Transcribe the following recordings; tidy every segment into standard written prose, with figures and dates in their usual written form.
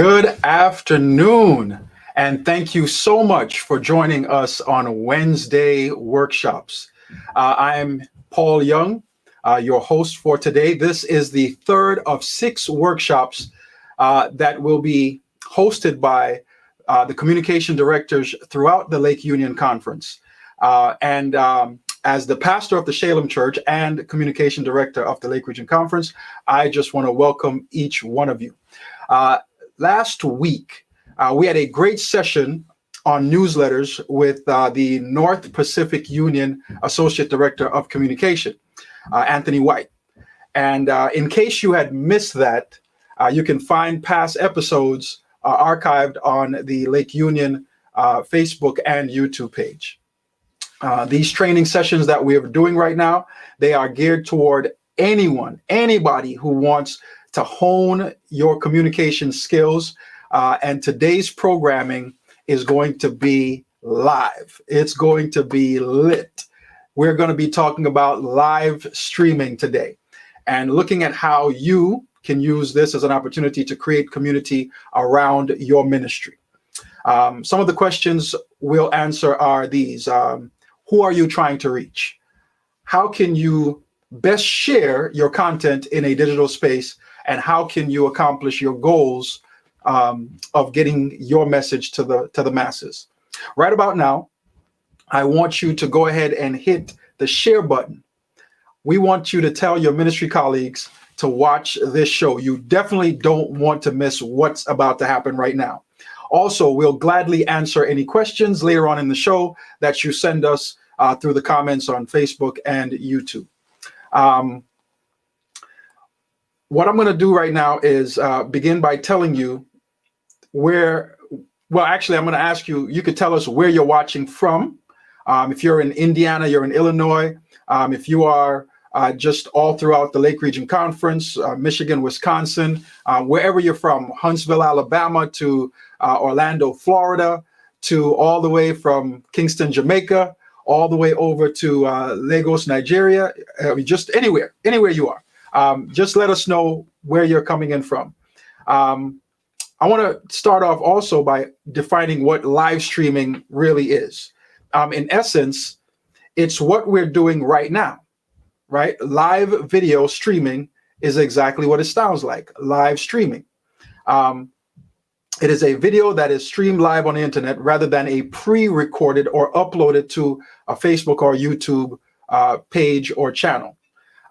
Good afternoon, and thank you so much for joining us on Wednesday workshops. I'm Paul Young, your host for today. This is the third of 6 workshops that will be hosted by the communication directors throughout the Lake Union Conference. As the pastor of the Shalem Church and communication director of the Lake Region Conference, I just want to welcome each one of you. Last week, we had a great session on newsletters with the North Pacific Union Associate Director of Communication, Anthony White. And in case you had missed that, you can find past episodes archived on the Lake Union Facebook and YouTube page. These training sessions that we're doing right now, they are geared toward anybody who wants to hone your communication skills. And today's programming is going to be live. It's going to be lit. We're going to be talking about live streaming today and looking at how you can use this as an opportunity to create community around your ministry. Some of the questions we'll answer are these. Who are you trying to reach? How can you best share your content in a digital space? And how can you accomplish your goals of getting your message to the masses? Right about now, I want you to go ahead and hit the share button. We want you to tell your ministry colleagues to watch this show. You definitely don't want to miss what's about to happen right now. Also, we'll gladly answer any questions later on in the show that you send us through the comments on Facebook and YouTube. What I'm going to do right now is begin by telling you I'm going to ask you, you could tell us where you're watching from. If you're in Indiana, you're in Illinois. If you are just all throughout the Lake Region Conference, Michigan, Wisconsin, wherever you're from, Huntsville, Alabama to Orlando, Florida, to all the way from Kingston, Jamaica, all the way over to Lagos, Nigeria, just anywhere you are. Just let us know where you're coming in from. I want to start off also by defining what live streaming really is. In essence, it's what we're doing right now, right? Live video streaming is exactly what it sounds like, live streaming. It is a video that is streamed live on the internet rather than a pre-recorded or uploaded to a Facebook or YouTube page or channel.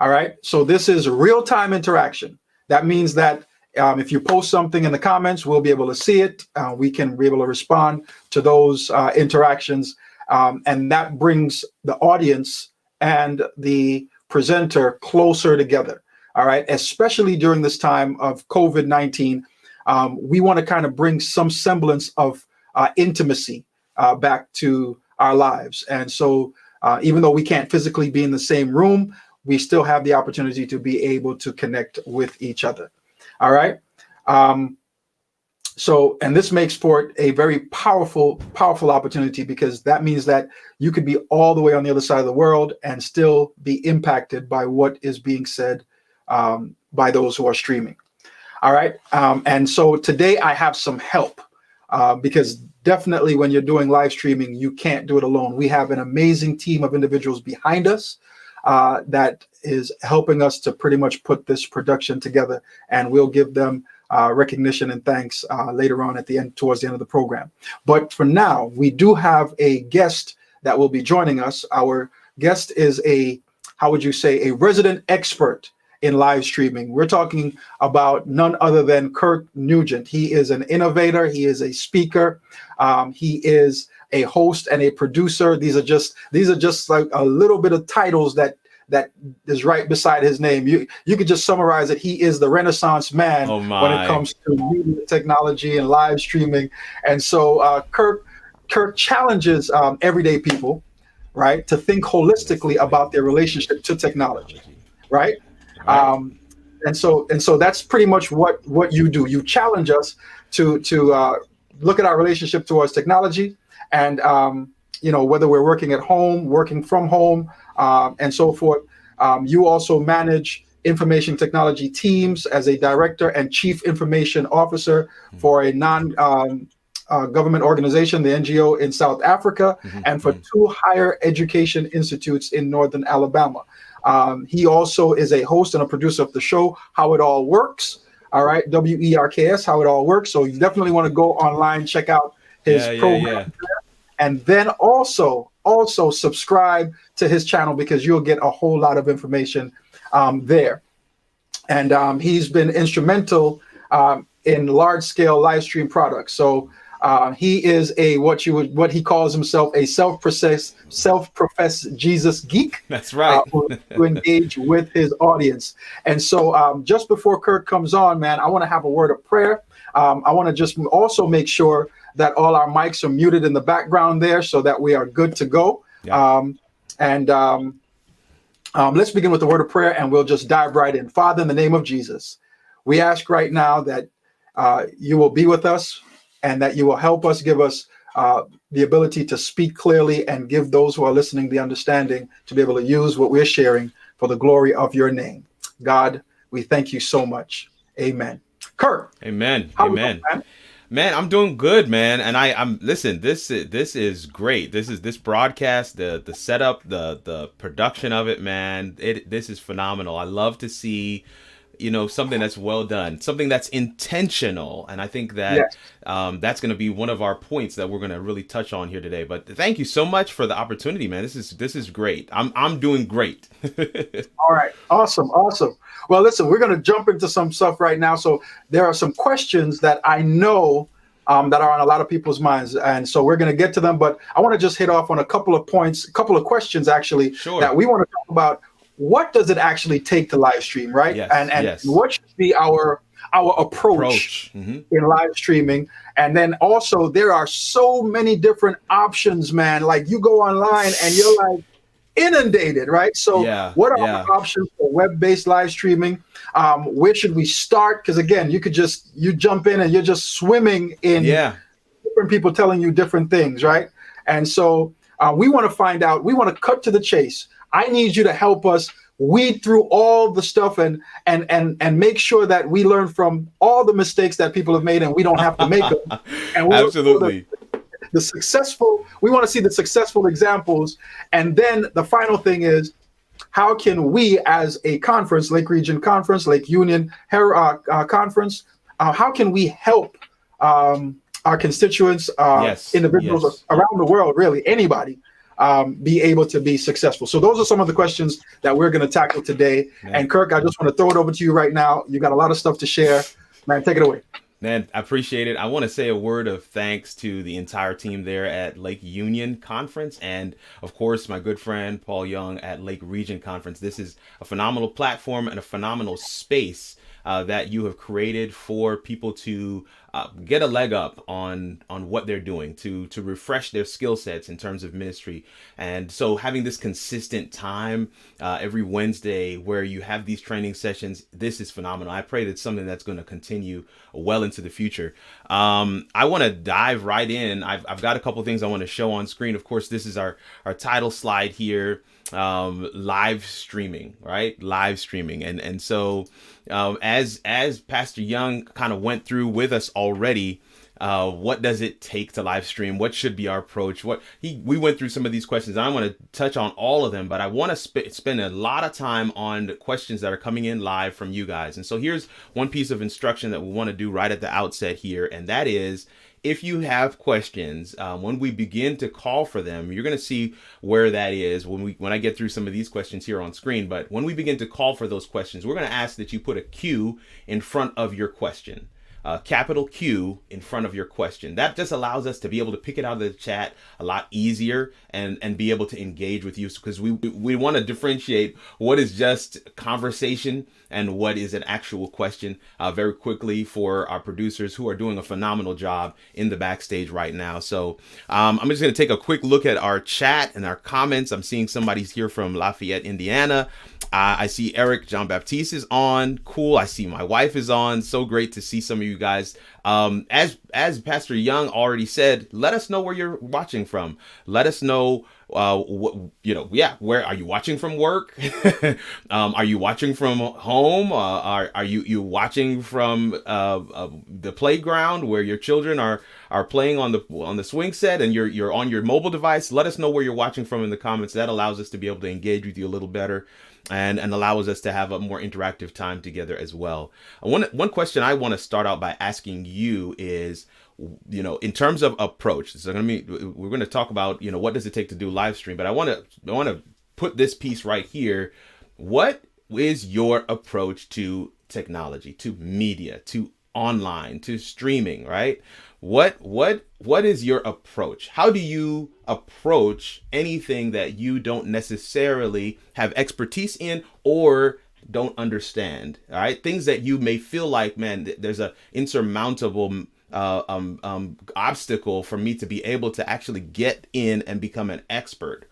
All right, so this is real-time interaction. That means that if you post something in the comments, we'll be able to see it. We can be able to respond to those interactions. And that brings the audience and the presenter closer together. All right, especially during this time of COVID-19, we want to kind of bring some semblance of intimacy back to our lives. And so even though we can't physically be in the same room, we still have the opportunity to be able to connect with each other. All right. And this makes for it a very powerful opportunity, because that means that you could be all the way on the other side of the world and still be impacted by what is being said by those who are streaming. All right. And so today I have some help because definitely when you're doing live streaming, you can't do it alone. We have an amazing team of individuals behind us that is helping us to pretty much put this production together, and we'll give them recognition and thanks later on towards the end of the program. But for now, we do have a guest that will be joining us. Our guest is a resident expert in live streaming. We're talking about none other than Kirk Nugent. He is an innovator. He is a speaker. He is a host and a producer. These are just like a little bit of titles that is right beside his name. You could just summarize it. He is the Renaissance man when it comes to media technology and live streaming. And so Kirk challenges everyday people, right, to think holistically about their relationship to technology, right? And so that's pretty much what you do. You challenge us to look at our relationship towards technology, and whether we're working at home, working from home, and so forth. You also manage information technology teams as a director and chief information officer for a government organization, the NGO in South Africa, and for 2 higher education institutes in Northern Alabama. He also is a host and a producer of the show, How It All Works. All right, WERKS, How It All Works. So you definitely want to go online, check out his program. And then also subscribe to his channel, because you'll get a whole lot of information there. And he's been instrumental in large-scale live stream products. So he is what he calls himself, a self-professed Jesus geek. That's right. To engage with his audience. And so just before Kirk comes on, man, I want to have a word of prayer. I want to just also make sure that all our mics are muted in the background there, so that we are good to go. Yeah. Let's begin with the word of prayer, and we'll just dive right in. Father, in the name of Jesus, we ask right now that you will be with us, and that you will help us, give us the ability to speak clearly, and give those who are listening the understanding to be able to use what we're sharing for the glory of your name. God, we thank you so much. Amen. Kirk. Amen. Amen. Man, I'm doing good, man. And I'm listen, this is great. This broadcast, the setup, the production of it, man. This is phenomenal. I love to see, something that's well done, something that's intentional. And I think that that's going to be one of our points that we're going to really touch on here today. But thank you so much for the opportunity, man. This is great. I'm doing great. All right. Awesome. Well, listen, we're going to jump into some stuff right now. So there are some questions that I know that are on a lot of people's minds. And so we're going to get to them. But I want to just hit off on a couple of points, a couple of questions, actually, that we want to talk about. What does it actually take to live stream, right? Yes, and what should be our approach in live streaming? And then also, there are so many different options, man. Like, you go online and you're like inundated, right? So what are our options for web-based live streaming? Where should we start? Because again, you jump in and you're just swimming in different people telling you different things, right? And so we want to find out, we want to cut to the chase. I need you to help us weed through all the stuff and make sure that we learn from all the mistakes that people have made, and we don't have to make them. And absolutely. We want to see the successful examples. And then the final thing is, how can we as a conference, Lake Region Conference, Lake Union Conference, how can we help our constituents, individuals around the world, really anybody, be able to be successful? So those are some of the questions that we're going to tackle today. Man. And Kirk, I just want to throw it over to you right now. You got a lot of stuff to share. Man, take it away. Man, I appreciate it. I want to say a word of thanks to the entire team there at Lake Union Conference, and of course, my good friend Paul Young at Lake Region Conference. This is a phenomenal platform and a phenomenal space that you have created for people to get a leg up on what they're doing, to refresh their skill sets in terms of ministry. And so having this consistent time every Wednesday where you have these training sessions, this is phenomenal. I pray that's something that's going to continue well into the future. I want to dive right in. I've got a couple things I want to show on screen. Of course, this is our title slide here. Live streaming, right? Live streaming. And so as Pastor Young kind of went through with us already, what does it take to live stream? What should be our approach? We went through some of these questions. I want to touch on all of them, but I want to spend a lot of time on the questions that are coming in live from you guys. And so here's one piece of instruction that we want to do right at the outset here, and that is, if you have questions, when we begin to call for them, you're going to see where that is when I get through some of these questions here on screen. But when we begin to call for those questions, we're going to ask that you put a Q in front of your question. Capital Q in front of your question. That just allows us to be able to pick it out of the chat a lot easier and be able to engage with you, because we want to differentiate what is just conversation and what is an actual question very quickly for our producers who are doing a phenomenal job in the backstage right now. So I'm just going to take a quick look at our chat and our comments. I'm seeing somebody's here from Lafayette, Indiana. I see Eric Jean Baptiste is on. Cool. I see my wife is on. So great to see some of you guys. As Pastor Young already said, let us know where you're watching from. Let us know where are you watching from work? Are you watching from home? Are you watching from the playground where your children are playing on the swing set and you're on your mobile device? Let us know where you're watching from in the comments. That allows us to be able to engage with you a little better and allows us to have a more interactive time together as well. One question I want to start out by asking you is, in terms of approach, so we're going to talk about, what does it take to do live stream, but I want to put this piece right here. What is your approach to technology, to media, to online, to streaming, right? What is your approach? How do you approach anything that you don't necessarily have expertise in or don't understand? All right, things that you may feel like, man, there's a insurmountable obstacle for me to be able to actually get in and become an expert.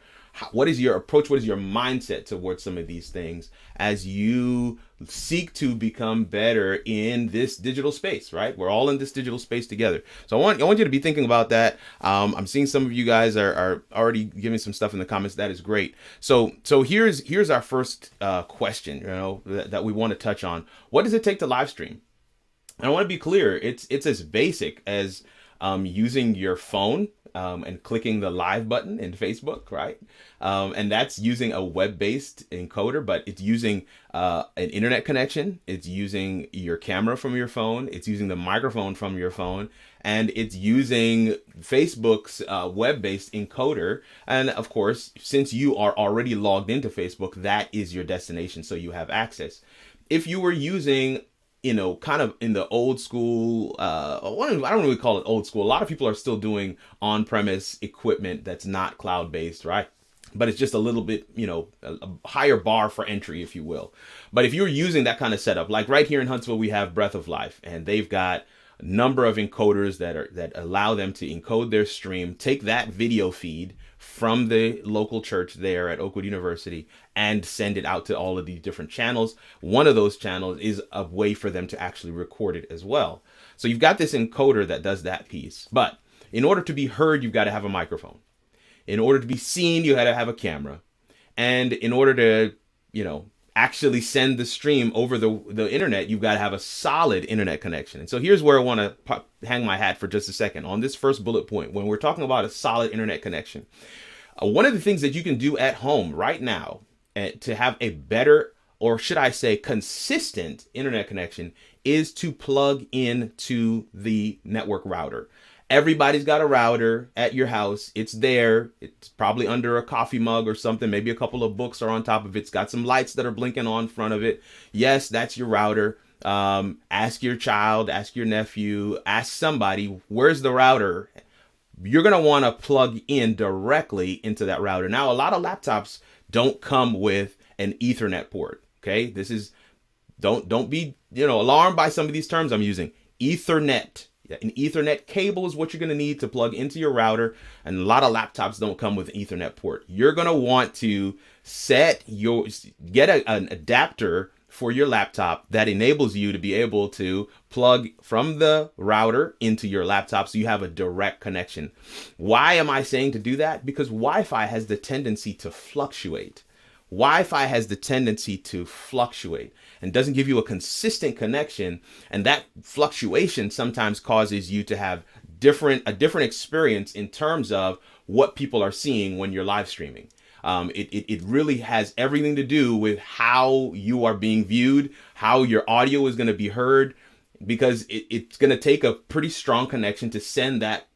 What is your approach? What is your mindset towards some of these things as you seek to become better in this digital space, right? We're all in this digital space together. So I want you to be thinking about that. I'm seeing some of you guys are already giving some stuff in the comments. That is great. So here's our first question, that we want to touch on. What does it take to live stream? And I want to be clear. It's as basic as using your phone and clicking the live button in Facebook, right? And that's using a web-based encoder, but it's using an internet connection. It's using your camera from your phone. It's using the microphone from your phone. And it's using Facebook's web-based encoder. And of course, since you are already logged into Facebook, that is your destination, so you have access. If you were using kind of in the old school, I don't really call it old school. A lot of people are still doing on-premise equipment that's not cloud-based, right? But it's just a little bit, a higher bar for entry, if you will. But if you're using that kind of setup, like right here in Huntsville, we have Breath of Life, and they've got a number of encoders that allow them to encode their stream, take that video feed from the local church there at Oakwood University and send it out to all of these different channels. One of those channels is a way for them to actually record it as well. So you've got this encoder that does that piece. But in order to be heard, you've got to have a microphone. In order to be seen, you got to have a camera. And in order to, actually send the stream over the internet, you've got to have a solid internet connection. And so here's where I want to hang my hat for just a second on this first bullet point. When we're talking about a solid internet connection, one of the things that you can do at home right now to have a better, or should I say consistent internet connection, is to plug into the network router. Everybody's got a router at your house. It's there. It's probably under a coffee mug or something. Maybe a couple of books are on top of it. It's got some lights that are blinking on front of it. Yes, that's your router. Ask your child, ask your nephew, ask somebody, where's the router? You're going to want to plug in directly into that router. Now, a lot of laptops don't come with an Ethernet port. Okay, this is, don't be, alarmed by some of these terms I'm using. Ethernet. An Ethernet cable is what you're going to need to plug into your router. And a lot of laptops don't come with an Ethernet port. You're going to want to get an adapter for your laptop that enables you to be able to plug from the router into your laptop so you have a direct connection. Why am I saying to do that? Because Wi-Fi has the tendency to fluctuate. Wi-Fi has the tendency to fluctuate and doesn't give you a consistent connection. And that fluctuation sometimes causes you to have a different experience in terms of what people are seeing when you're live streaming. It really has everything to do with how you are being viewed, how your audio is going to be heard, because it's going to take a pretty strong connection to send that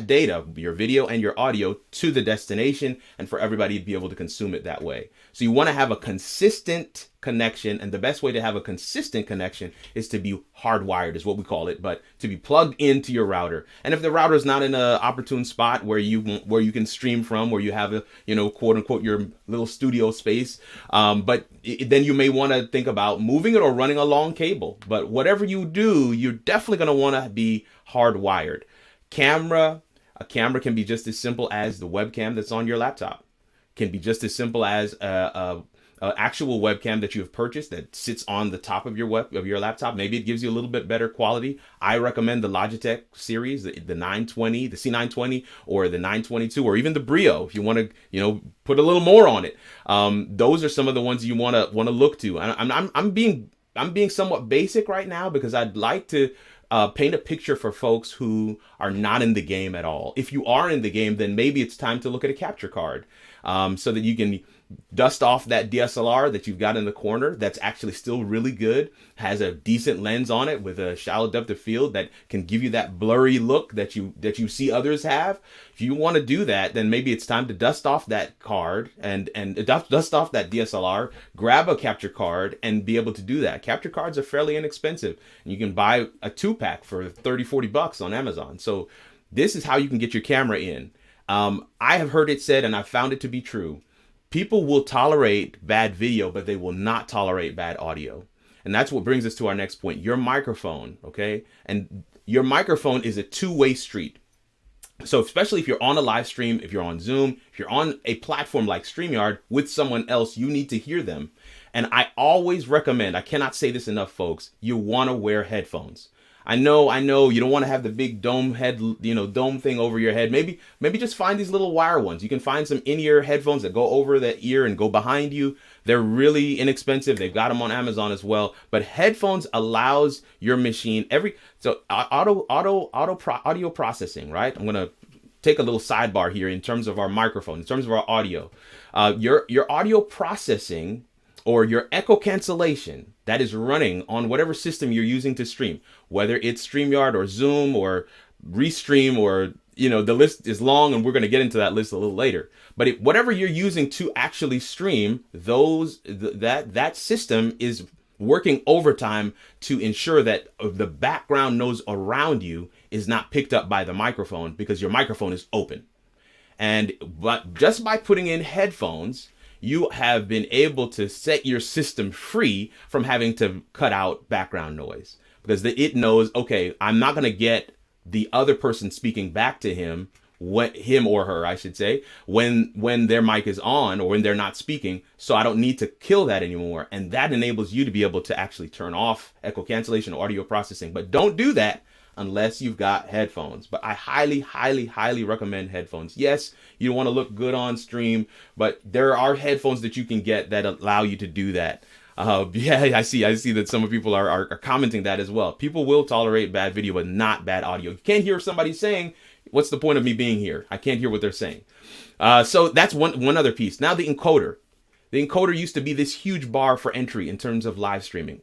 data, your video and your audio, to the destination and for everybody to be able to consume it that way. So you want to have a consistent connection, and the best way to have a consistent connection is to be hardwired, is what we call it, but to be plugged into your router. And if the router is not in an opportune spot where you can stream from, where you have a quote unquote your little studio space, then you may want to think about moving it or running a long cable. But whatever you do, you're definitely going to want to be hardwired. A camera can be just as simple as the webcam that's on your laptop. Can be just as simple as actual webcam that you have purchased that sits on the top of your laptop. Maybe it gives you a little bit better quality. I recommend the Logitech series, the 920, the C920, or the 922, or even the Brio if you want to, put a little more on it. Those are some of the ones you want to look to. And I'm being somewhat basic right now because I'd like to paint a picture for folks who are not in the game at all. If you are in the game, then maybe it's time to look at a capture card, so that you can dust off that DSLR that you've got in the corner that's actually still really good, has a decent lens on it with a shallow depth of field that can give you that blurry look that you see others have. If you want to do that, then maybe it's time to dust off that card and dust off that DSLR, grab a capture card and be able to do that. Capture cards are fairly inexpensive, and you can buy a 2-pack for $30-40 on Amazon. So this is how you can get your camera in. I have heard it said, and I found it to be true, people will tolerate bad video, but they will not tolerate bad audio. And that's what brings us to our next point, your microphone, okay? And your microphone is a two-way street. So especially if you're on a live stream, if you're on Zoom, if you're on a platform like StreamYard with someone else, you need to hear them. And I always recommend, I cannot say this enough, folks, you want to wear headphones. I know you don't want to have the big dome thing over your head. Maybe just find these little wire ones. You can find some in-ear headphones that go over the ear and go behind you. They're really inexpensive. They've got them on Amazon as well. But headphones allows your machine audio processing, right? I'm going to take a little sidebar here in terms of our microphone, in terms of our audio. Your audio processing or your echo cancellation that is running on whatever system you're using to stream, whether it's StreamYard or Zoom or Restream or, the list is long and we're going to get into that list a little later. But whatever you're using to actually stream, that system is working overtime to ensure that the background noise around you is not picked up by the microphone because your microphone is open. But just by putting in headphones, you have been able to set your system free from having to cut out background noise because it knows, okay, I'm not going to get the other person speaking back to him or her, I should say, when their mic is on or when they're not speaking. So I don't need to kill that anymore. And that enables you to be able to actually turn off echo cancellation, audio processing. But don't do that unless you've got headphones. But I highly, highly, highly recommend headphones. Yes, you want to look good on stream, but there are headphones that you can get that allow you to do that. I see that some people are commenting that as well. People will tolerate bad video, but not bad audio. You can't hear somebody saying, what's the point of me being here? I can't hear what they're saying. So that's one other piece. Now the encoder. The encoder used to be this huge bar for entry in terms of live streaming.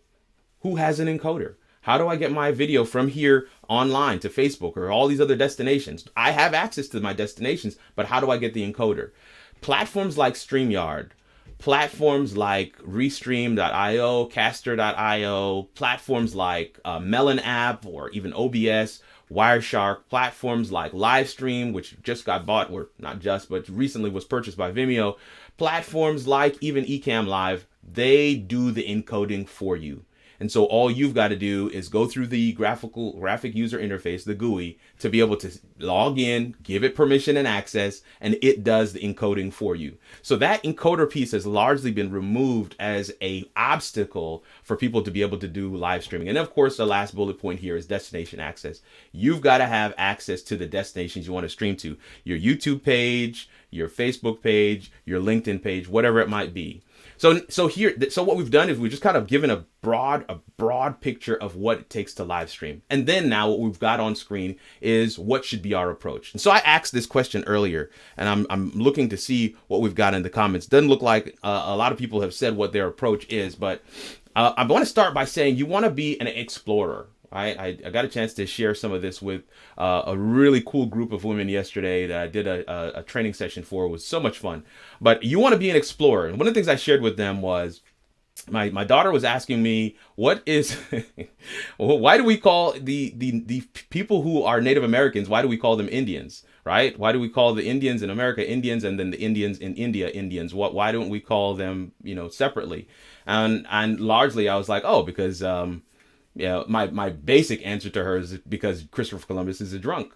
Who has an encoder? How do I get my video from here online to Facebook or all these other destinations? I have access to my destinations, but how do I get the encoder? Platforms like StreamYard, platforms like Restream.io, Caster.io, platforms like Melon app or even OBS, Wireshark, platforms like Livestream, which just got bought, or not just, but recently was purchased by Vimeo, platforms like even Ecamm Live, they do the encoding for you. And so all you've got to do is go through the graphic user interface, the GUI, to be able to log in, give it permission and access, and it does the encoding for you. So that encoder piece has largely been removed as an obstacle for people to be able to do live streaming. And of course, the last bullet point here is destination access. You've got to have access to the destinations you want to stream to. Your YouTube page, your Facebook page, your LinkedIn page, whatever it might be. So what we've done is we've just kind of given a broad picture of what it takes to live stream. And then now what we've got on screen is what should be our approach. And so I asked this question earlier, and I'm looking to see what we've got in the comments. Doesn't look like a lot of people have said what their approach is, but I want to start by saying you want to be an explorer. I got a chance to share some of this with a really cool group of women yesterday that I did a training session for. It was so much fun. But you want to be an explorer. And one of the things I shared with them was my daughter was asking me, why do we call the people who are Native Americans, why do we call them Indians, right? Why do we call the Indians in America Indians and then the Indians in India Indians? Why don't we call them, separately? And largely I was like, because my basic answer to her is because Christopher Columbus is a drunk.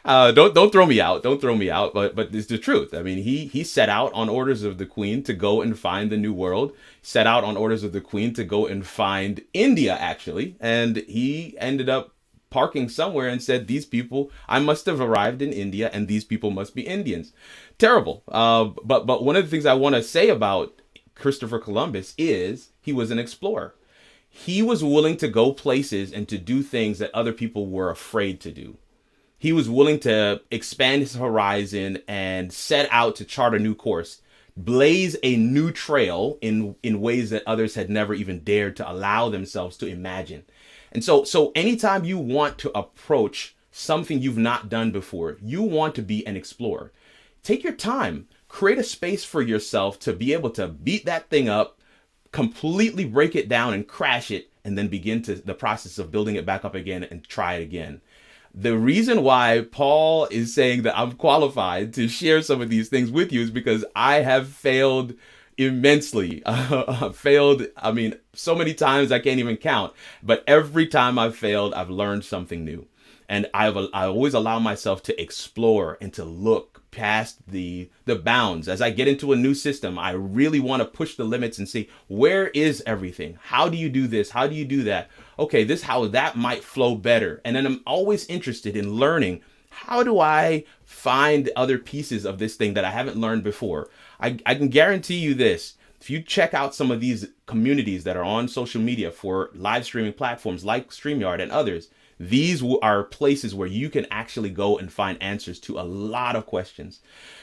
Don't throw me out. Don't throw me out. But it's the truth. I mean, he set out on orders of the Queen to go and find the New World. Set out on orders of the Queen to go and find India, actually, and he ended up parking somewhere and said, "These people, I must have arrived in India, and these people must be Indians." Terrible. But one of the things I want to say about Christopher Columbus is he was an explorer. He was willing to go places and to do things that other people were afraid to do. He was willing to expand his horizon and set out to chart a new course, blaze a new trail in ways that others had never even dared to allow themselves to imagine. And so anytime you want to approach something you've not done before, you want to be an explorer. Take your time, create a space for yourself to be able to beat that thing up, completely break it down and crash it, and then begin to the process of building it back up again and try it again. The reason why Paul is saying that I'm qualified to share some of these things with you is because I have failed immensely. Failed, I mean, so many times I can't even count. But every time I've failed, I've learned something new. And I always allow myself to explore and to look past the bounds. As I get into a new system, I really want to push the limits and see, where is everything? How do you do this? How do you do that? Okay, this how that might flow better. And then I'm always interested in learning, how do I find other pieces of this thing that I haven't learned before? I can guarantee you this. If you check out some of these communities that are on social media for live streaming platforms like StreamYard and others, these are places where you can actually go and find answers to a lot of questions.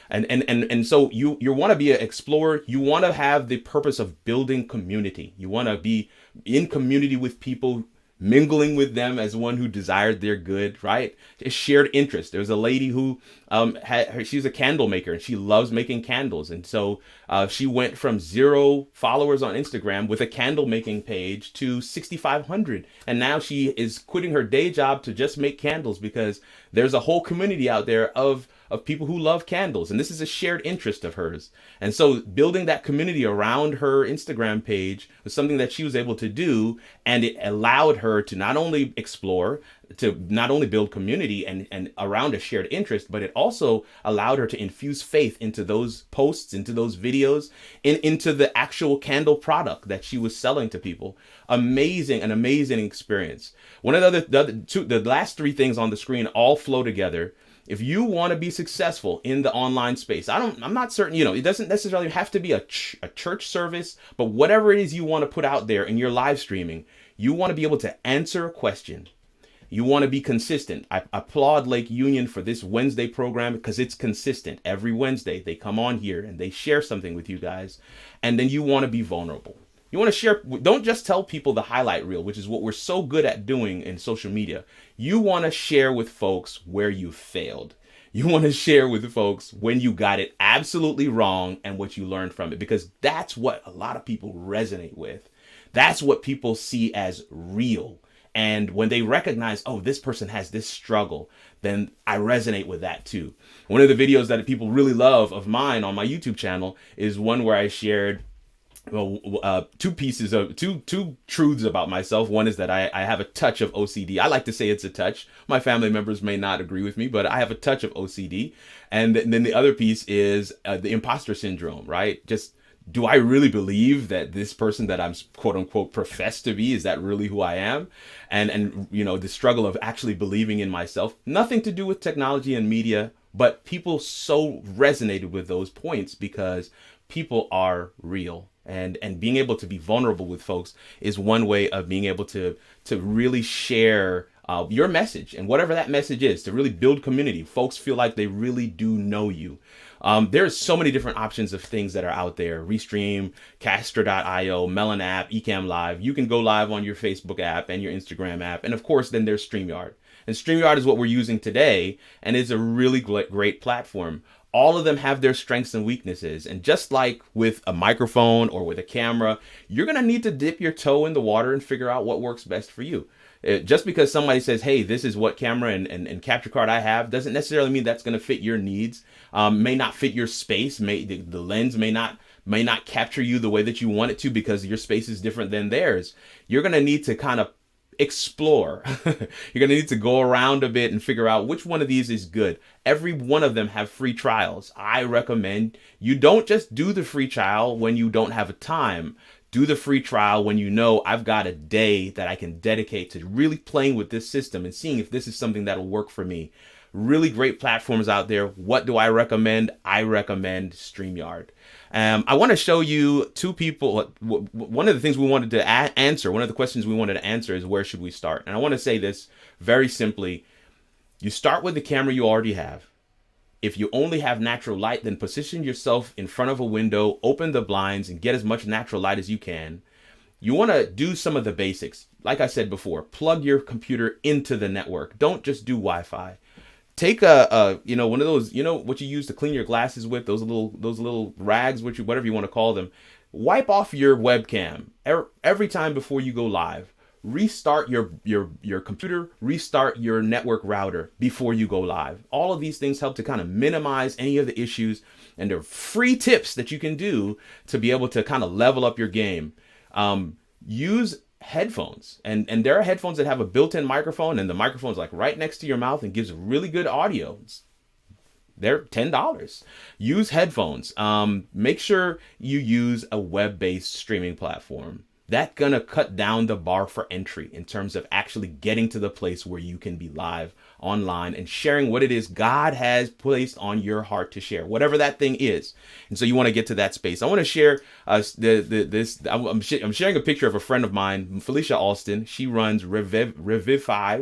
And so you want to be an explorer. You want to have the purpose of building community. You want to be in community with people, mingling with them as one who desired their good, right? A shared interest. There's a lady who she's a candle maker and she loves making candles. And so she went from 0 followers on Instagram with a candle making page to 6,500. And now she is quitting her day job to just make candles because there's a whole community out there of people who love candles. And this is a shared interest of hers. And so building that community around her Instagram page was something that she was able to do. And it allowed her to not only explore, to not only build community and around a shared interest, but it also allowed her to infuse faith into those posts, into those videos, into the actual candle product that she was selling to people. An amazing experience. One of the last 3 things on the screen all flow together. If you want to be successful in the online space, I'm not certain, it doesn't necessarily have to be a church service, but whatever it is you want to put out there in your live streaming, you want to be able to answer a question. You want to be consistent. I applaud Lake Union for this Wednesday program because it's consistent. Every Wednesday they come on here and they share something with you guys. And then you want to be vulnerable. You want to share, don't just tell people the highlight reel, which is what we're so good at doing in social media. You want to share with folks where you failed. You want to share with folks when you got it absolutely wrong and what you learned from it, because that's what a lot of people resonate with. That's what people see as real. And when they recognize, oh, this person has this struggle, then I resonate with that too. One of the videos that people really love of mine on my YouTube channel is one where I shared two truths about myself. One is that I have a touch of OCD. I like to say it's a touch. My family members may not agree with me, but I have a touch of OCD. And then the other piece is the imposter syndrome, right? Just, do I really believe that this person that I'm quote unquote professed to be, is that really who I am? And the struggle of actually believing in myself, nothing to do with technology and media, but people so resonated with those points because people are real. And being able to be vulnerable with folks is one way of being able to really share your message, and whatever that message is, to really build community. Folks feel like they really do know you. There's so many different options of things that are out there. Restream, Caster.io, Melon app, Ecamm Live. You can go live on your Facebook app and your Instagram app. And of course, then there's StreamYard. And StreamYard is what we're using today, and it's a really great platform. All of them have their strengths and weaknesses. And just like with a microphone or with a camera, you're going to need to dip your toe in the water and figure out what works best for you. Just because somebody says, hey, this is what camera and capture card I have, doesn't necessarily mean that's going to fit your needs. May not fit your space. The lens may not capture you the way that you want it to because your space is different than theirs. You're going to need to kind of explore. You're going to need to go around a bit and figure out which one of these is good. Every one of them have free trials. I recommend you don't just do the free trial when you don't have a time. Do the free trial when you know I've got a day that I can dedicate to really playing with this system and seeing if this is something that'll work for me. Really great platforms out there. What do I recommend? I recommend StreamYard. I want to show you two people. One of the things we wanted to answer, one of the questions we wanted to answer is where should we start? And I want to say this very simply. You start with the camera you already have. If you only have natural light, then position yourself in front of a window, open the blinds, and get as much natural light as you can. You want to do some of the basics. Like I said before, plug your computer into the network. Don't just do Wi-Fi. Take one of those, what you use to clean your glasses with, those little rags, whatever you want to call them. Wipe off your webcam every time before you go live. Restart your computer, restart your network router before you go live. All of these things help to kind of minimize any of the issues, and they're free tips that you can do to be able to kind of level up your game. Use headphones, and there are headphones that have a built-in microphone, and the microphone's like right next to your mouth and gives really good audio. They're $10. Use headphones. Make sure you use a web-based streaming platform. That's going to cut down the bar for entry in terms of actually getting to the place where you can be live online and sharing what it is God has placed on your heart to share, whatever that thing is. And so you want to get to that space. I want to share I'm sharing a picture of a friend of mine, Felicia Alston. She runs Revivify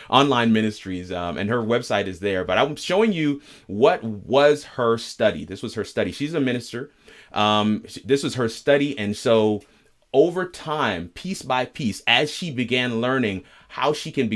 online ministries, and her website is there. But I'm showing you what was her study. This was her study. She's a minister. This was her study. And so over time, piece by piece, as she began learning how she can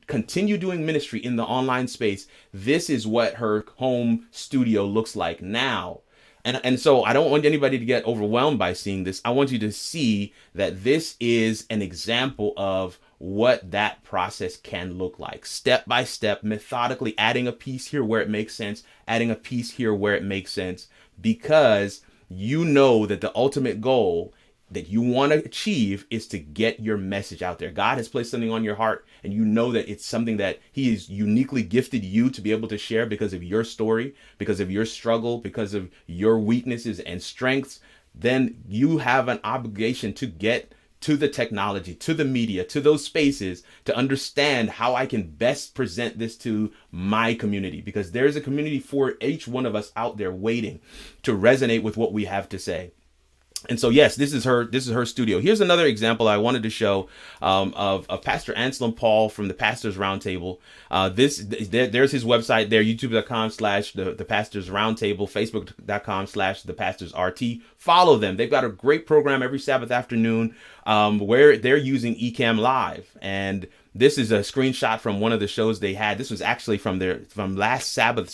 continue doing ministry in the online space, this is what her home studio looks like now. And so I don't want anybody to get overwhelmed by seeing this. I want you to see that this is an example of what that process can look like. Step by step, methodically adding a piece here where it makes sense, adding a piece here where it makes sense, because you know that the ultimate goal that you want to achieve is to get your message out there. God has placed something on your heart, and you know that it's something that He has uniquely gifted you to be able to share because of your story, because of your struggle, because of your weaknesses and strengths. Then you have an obligation to get to the technology, to the media, to those spaces to understand how I can best present this to my community, because there's a community for each one of us out there waiting to resonate with what we have to say. And so, yes, this is her studio. Here's another example I wanted to show of Pastor Anselm Paul from the Pastors Roundtable. There's his website there, youtube.com/the Pastors Roundtable, facebook.com/the Pastors RT. Follow them. They've got a great program every Sabbath afternoon where they're using Ecamm Live. And this is a screenshot from one of the shows they had. This was actually from last Sabbath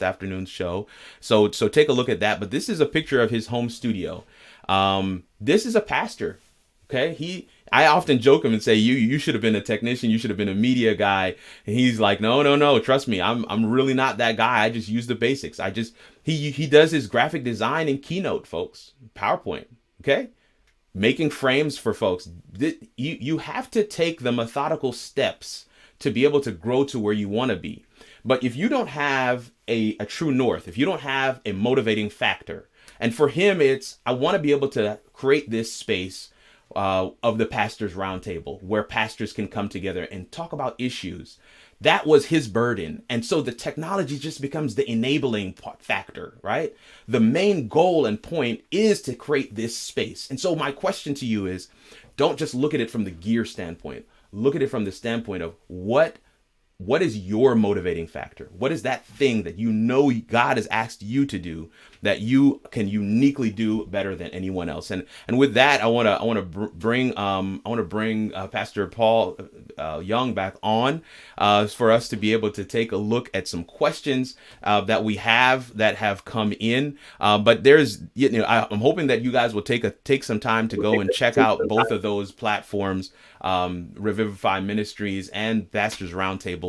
afternoon's show. So take a look at that. But this is a picture of his home studio. This is a pastor. Okay. I often joke him and say, you should have been a technician. You should have been a media guy. And he's like, no. Trust me. I'm really not that guy. I just use the basics. He does his graphic design in Keynote, folks. PowerPoint. Okay. Making frames for folks. You have to take the methodical steps to be able to grow to where you want to be. But if you don't have a true north, if you don't have a motivating factor, and for him, I want to be able to create this space of the Pastors Roundtable where pastors can come together and talk about issues. That was his burden. And so the technology just becomes the enabling factor, right? The main goal and point is to create this space. And so my question to you is, don't just look at it from the gear standpoint. Look at it from the standpoint of what is your motivating factor? What is that thing that you know God has asked you to do that you can uniquely do better than anyone else? And with that, I want to bring Pastor Paul Young back on for us to be able to take a look at some questions that we have come in. But there's, I'm hoping that you guys will take some time to go and check out both of those platforms, Revivify Ministries and Pastors Roundtable.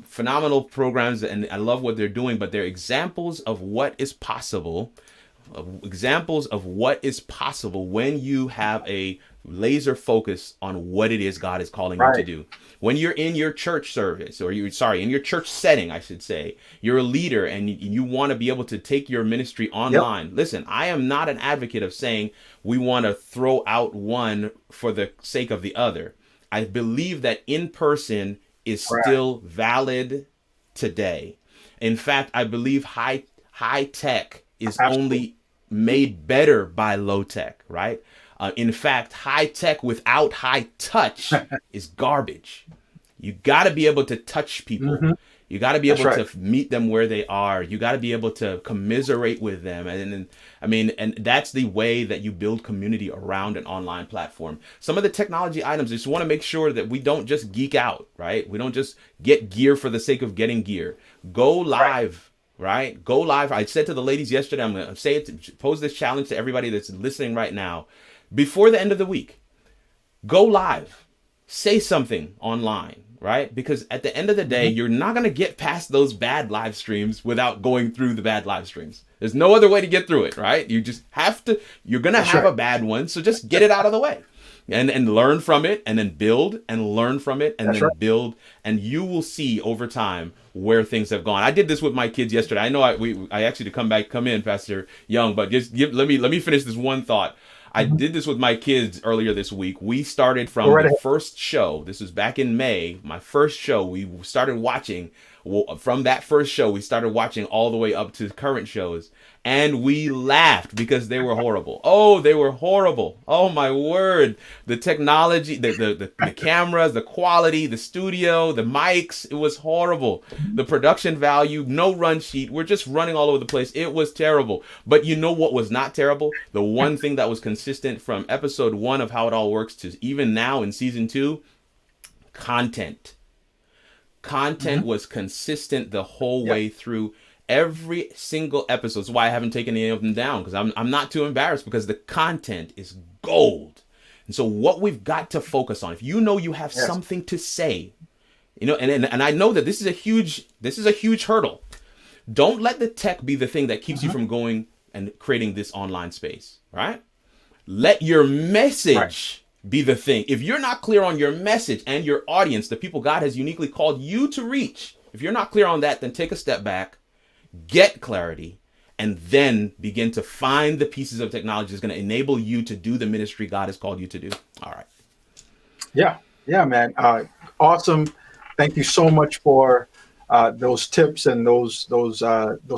Phenomenal programs, and I love what they're doing, but they're examples of what is possible examples of what is possible when you have a laser focus on what it is God is calling you to Right. do. When you're in your church service, or in your church setting, I should say, you're a leader and you want to be able to take your ministry Yep. online. Listen, I am not an advocate of saying we want to throw out one for the sake of the other. I believe that in person is Right. still valid today. In fact, I believe high tech is Absolutely. only made better by low tech, right? In fact, high tech without high touch is garbage. You got to be able to touch people. Mhm. You got to be That's able right. to meet them where they are. You got to be able to commiserate with them. And that's the way that you build community around an online platform. Some of the technology items, I just want to make sure that we don't just geek out, right? We don't just get gear for the sake of getting gear. Go live, right? Go live. I said to the ladies yesterday, I'm going to say it, pose this challenge to everybody that's listening right now. Before the end of the week, go live. Say something online, right? Because at the end of the day, you're not going to get past those bad live streams without going through the bad live streams. There's no other way to get through it, right? You just have to, you're going to have a bad one. So just get it out of the way and learn from it, and then build and learn from it, and then build. And you will see over time where things have gone. I did this with my kids yesterday. I know I actually to come in, Pastor Young, but let me finish this one thought. I did this with my kids earlier this week. We started from the first show. This was back in May. My first show. We started watching. From that first show, we started watching all the way up to current shows. And we laughed because they were horrible. Oh, they were horrible. Oh, my word. The technology, the cameras, the quality, the studio, the mics, it was horrible. The production value, no run sheet. We're just running all over the place. It was terrible. But you know what was not terrible? The one thing that was consistent from episode 1 of How It All Works to even now in season 2, content. Content was consistent the whole way through. Every single episode. That's why I haven't taken any of them down, because I'm not too embarrassed, because the content is gold. And so what we've got to focus on, if you know you have something to say, and I know that this is a huge hurdle. Don't let the tech be the thing that keeps you from going and creating this online space, right? Let your message be the thing. If you're not clear on your message and your audience, the people God has uniquely called you to reach, if you're not clear on that, then take a step back. Get clarity, and then begin to find the pieces of technology that's going to enable you to do the ministry God has called you to do. All right. Yeah, man. Awesome. Thank you so much for those tips and those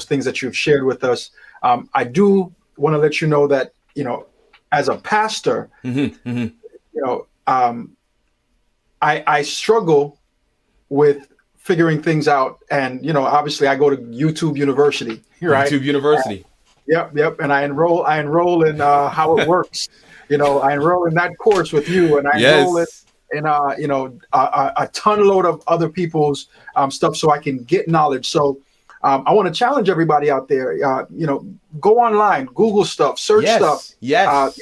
things that you've shared with us. I do want to let you know that, as a pastor, I struggle with figuring things out, and obviously I go to YouTube University, right? YouTube University. Yep. And I enroll in How It Works. I enroll in that course with you, and I enroll in a ton load of other people's stuff, so I can get knowledge. So I want to challenge everybody out there. Go online, Google stuff, search stuff. Yes.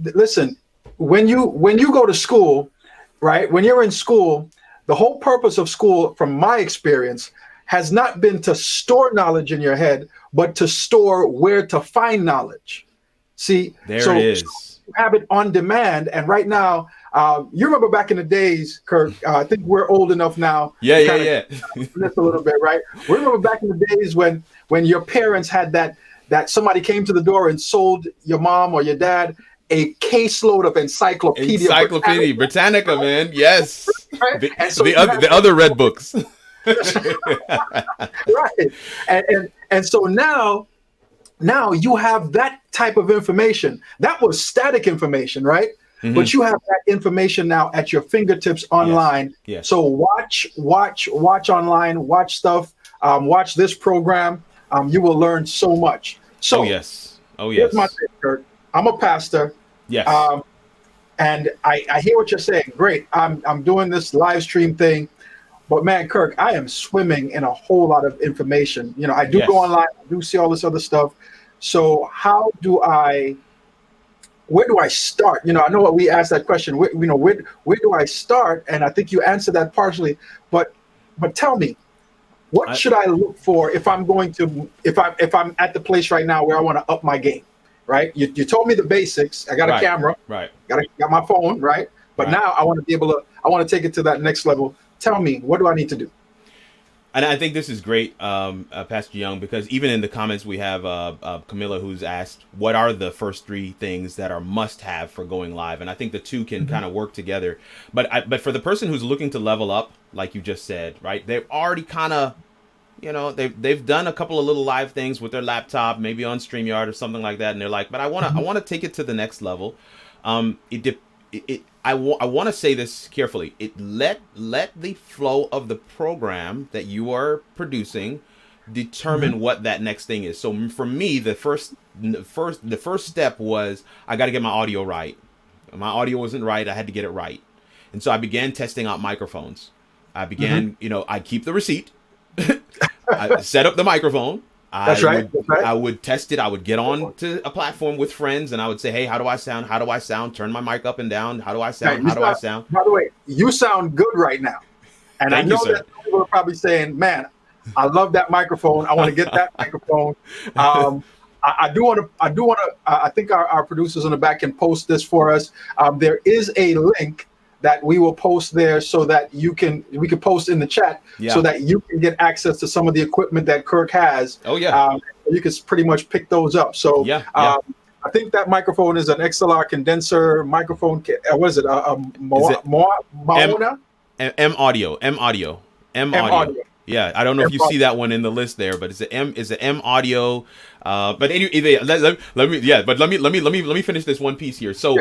Listen, when you go to school, right? When you're in school, the whole purpose of school, from my experience, has not been to store knowledge in your head, but to store where to find knowledge. See, it is. You have it on demand. And right now, you remember back in the days, Kirk, I think we're old enough now. Yeah. This a little bit, right? We remember back in the days when your parents had that somebody came to the door and sold your mom or your dad a caseload of Encyclopedia Britannica, man. Yes. Right? The other red books. Right. And so now you have that type of information. That was static information, right? But you have that information now at your fingertips online. Yes. So watch online, watch stuff, watch this program. You will learn so much. So yes. Here's my thing, Kirk. I'm a pastor. Yes. And I hear what you're saying. Great. I'm doing this live stream thing. But man, Kirk, I am swimming in a whole lot of information. I do go online, I do see all this other stuff. So where do I start? I know what we asked that question. Where do I start? And I think you answered that partially. But tell me, What should I look for if I'm going to if I'm at the place right now where I want to up my game? Right? You told me the basics. I got a camera. Right. Got my phone. Right. But now I want to be able to. I want to take it to that next level. Tell me, what do I need to do? And I think this is great, Pastor Young, because even in the comments we have Camilla, who's asked, what are the first three things that are must-have for going live? And I think the two can kind of work together. But for the person who's looking to level up, like you just said, right, they've already kind of, they've done a couple of little live things with their laptop, maybe on StreamYard or something like that, and they're like, but I want to take it to the next level. I want to say this carefully. Let the flow of the program that you are producing determine what that next thing is. So for me, the first step was I got to get my audio right. My audio wasn't right. I had to get it right, and so I began testing out microphones. I began, I keep the receipt. I set up the microphone. That's right. I would test it. I would get on to a platform with friends, and I would say, "Hey, how do I sound? How do I sound? Turn my mic up and down. How do I sound? How do I sound?" By the way, you sound good right now, and I know that people are probably saying, "Man, I love that microphone. I want to get that microphone." I do want to. I think our producers in the back can post this for us. There is a link that we will post there so that we can post in the chat so that you can get access to some of the equipment that Kirk has. Oh yeah. You can pretty much pick those up. So I think that microphone is an XLR condenser microphone. What is it? Maona? M audio. Yeah, I don't know if you see that one in the list there, but it's an M audio. But anyway, let me finish this one piece here. So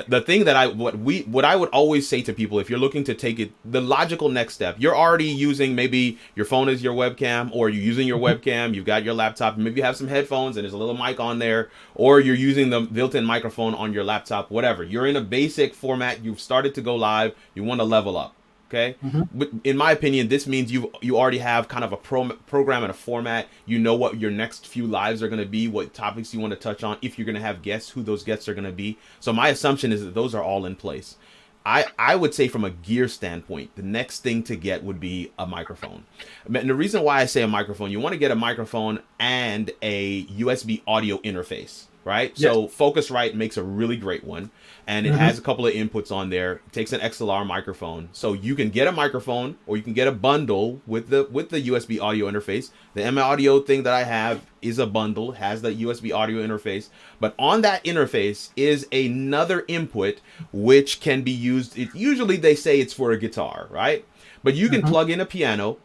the thing that what I would always say to people, if you're looking to take it, the logical next step, you're already using maybe your phone as your webcam, or you're using your webcam, you've got your laptop, maybe you have some headphones and there's a little mic on there, or you're using the built-in microphone on your laptop, whatever. You're in a basic format, you've started to go live, you want to level up. Okay. But in my opinion, this means you already have kind of a program and a format. You know what your next few lives are going to be, what topics you want to touch on, if you're going to have guests, who those guests are going to be. So my assumption is that those are all in place. I would say from a gear standpoint, the next thing to get would be a microphone. And the reason why I say a microphone, you want to get a microphone and a USB audio interface. Right? Yes. So Focusrite makes a really great one, and it has a couple of inputs on there. It takes an XLR microphone. So you can get a microphone, or you can get a bundle with the USB audio interface. The M Audio thing that I have is a bundle, has the USB audio interface, but on that interface is another input which can be used. Usually they say it's for a guitar, right? But you can plug in a piano,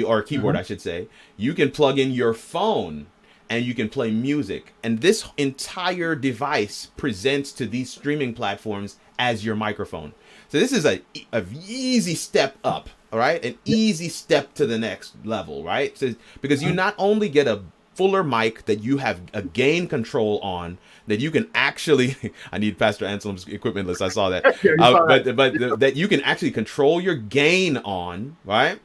or a keyboard, I should say. You can plug in your phone, and you can play music. And this entire device presents to these streaming platforms as your microphone. So this is a easy step up, all right? An easy step to the next level, right? So, because you not only get a fuller mic that you have a gain control on, that you can actually, I need Pastor Anselm's equipment list, I saw that. But that you can actually control your gain on, right?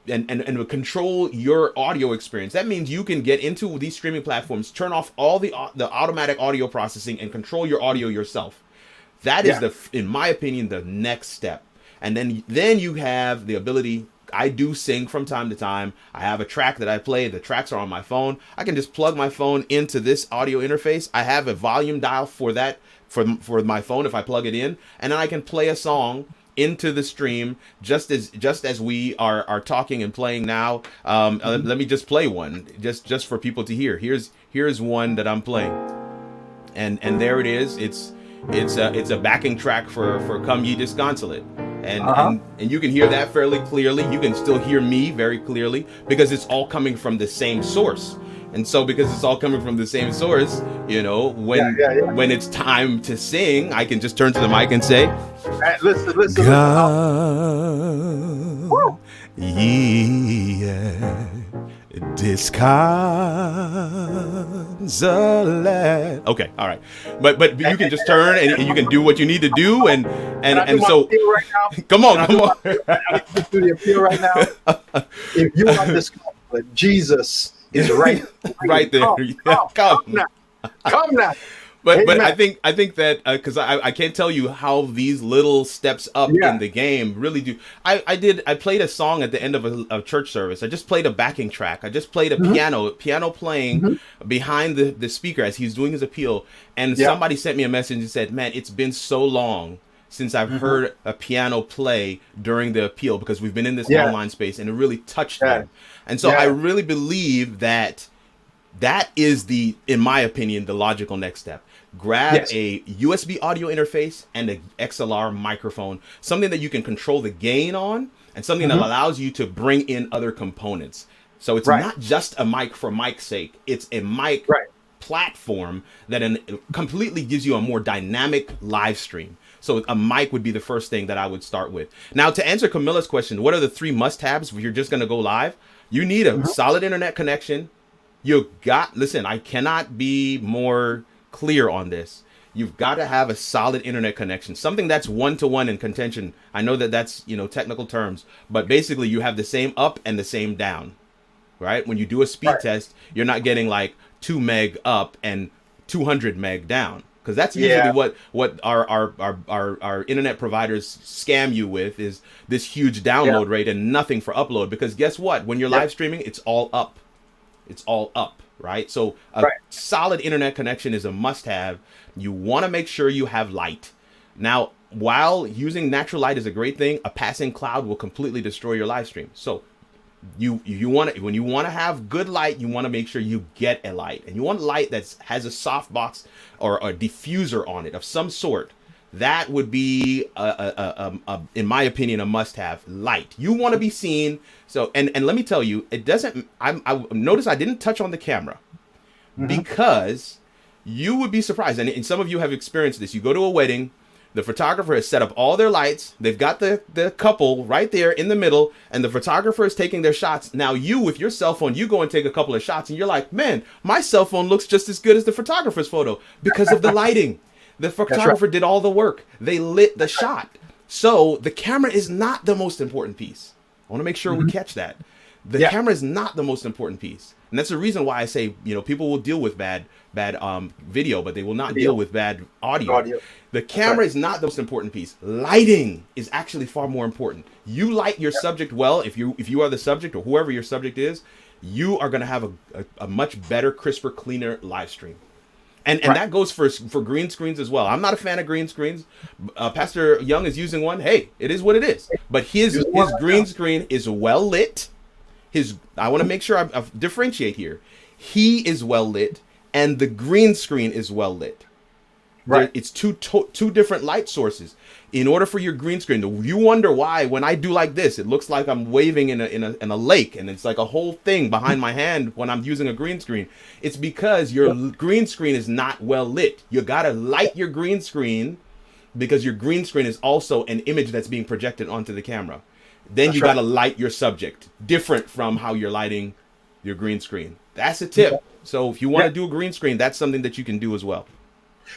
And control your audio experience. That means you can get into these streaming platforms, turn off all the automatic audio processing, and control your audio yourself. That is in my opinion, the next step. And then you have the ability. I do sing from time to time. I have a track that I play. The tracks are on my phone. I can just plug my phone into this audio interface. I have a volume dial for that for my phone if I plug it in, and then I can play a song into the stream just as we are talking and playing now. Let me just play one just for people to hear. Here's one that I'm playing, and there it is. It's a backing track for Come Ye Disconsolate, and you can hear that fairly clearly. You can still hear me very clearly because it's all coming from the same source. And so because it's all coming from the same source, when it's time to sing, I can just turn to the mic and say, listen. Come ye disconsolate. Okay, all right. But you can just turn and you can do what you need to do and so right now? Come on. I need to do the appeal right now. If you are disconsolate, Jesus is right there. Come now. But Amen. I think that because I can't tell you how these little steps up Yeah. in the game really do. I played a song at the end of a church service. I just played a backing track. I just played a Hmm. piano playing Hmm. behind the speaker as he's doing his appeal. And Yeah. somebody sent me a message and said, "Man, it's been so long since I've Hmm. heard a piano play during the appeal because we've been in this Yeah. online space and it really touched Yeah. them." And so I Yeah. really believe that that is in my opinion, the logical next step. Grab Yes. a USB audio interface and an XLR microphone, something that you can control the gain on and something that Hmm. allows you to bring in other components. So it's Right. not just a mic for mic's sake. It's a mic Right. platform that completely gives you a more dynamic live stream. So a mic would be the first thing that I would start with. Now, to answer Camilla's question, what are the 3 must-haves if you're just going to go live? You need a Hmm. solid internet connection. Listen, I cannot be more clear on this. You've got to have a solid internet connection, something that's one-to-one in contention. I know that that's, technical terms, but basically you have the same up and the same down, right? When you do a speed Right. test, you're not getting like 2 meg up and 200 meg down. Because that's usually Yeah. what our internet providers scam you with is this huge Yeah. download rate and nothing for upload. Because guess what? When you're Yep. live streaming, it's all up. It's all up, right? So a Right. solid internet connection is a must-have. You want to make sure you have light. Now, while using natural light is a great thing, a passing cloud will completely destroy your live stream. So you want to, when you want to have good light, you want to make sure you get a light, and you want light that has a softbox or a diffuser on it of some sort. That would be in my opinion, a must-have. Light. You want to be seen. So and let me tell you, it doesn't. I notice I didn't touch on the camera because you would be surprised, and some of you have experienced this. You go to a wedding. The photographer has set up all their lights. They've got the couple right there in the middle, and the photographer is taking their shots. Now you, with your cell phone, you go and take a couple of shots, and you're like, man, my cell phone looks just as good as the photographer's photo because of the lighting. The photographer did all the work. They lit the shot. So the camera is not the most important piece. I want to make sure we catch that. The Yeah. camera is not the most important piece. And that's the reason why I say, people will deal with bad video, but they will not deal with bad audio. The camera is not the most important piece. Lighting is actually far more important. You light your subject well. If you are the subject or whoever your subject is, you are going to have a much better, crisper, cleaner live stream. And that goes for green screens as well. I'm not a fan of green screens. Pastor Young is using one. Hey, it is what it is. But his green screen is well lit. I want to make sure I differentiate here. He is well lit, and the green screen is well lit. Right. It's two different light sources. In order for your green screen, you wonder why when I do like this, it looks like I'm waving in a lake, and it's like a whole thing behind my hand when I'm using a green screen. It's because your green screen is not well lit. You gotta light your green screen because your green screen is also an image that's being projected onto the camera. Then you gotta light your subject different from how you're lighting your green screen. That's a tip. So if you want to do a green screen, that's something that you can do as well.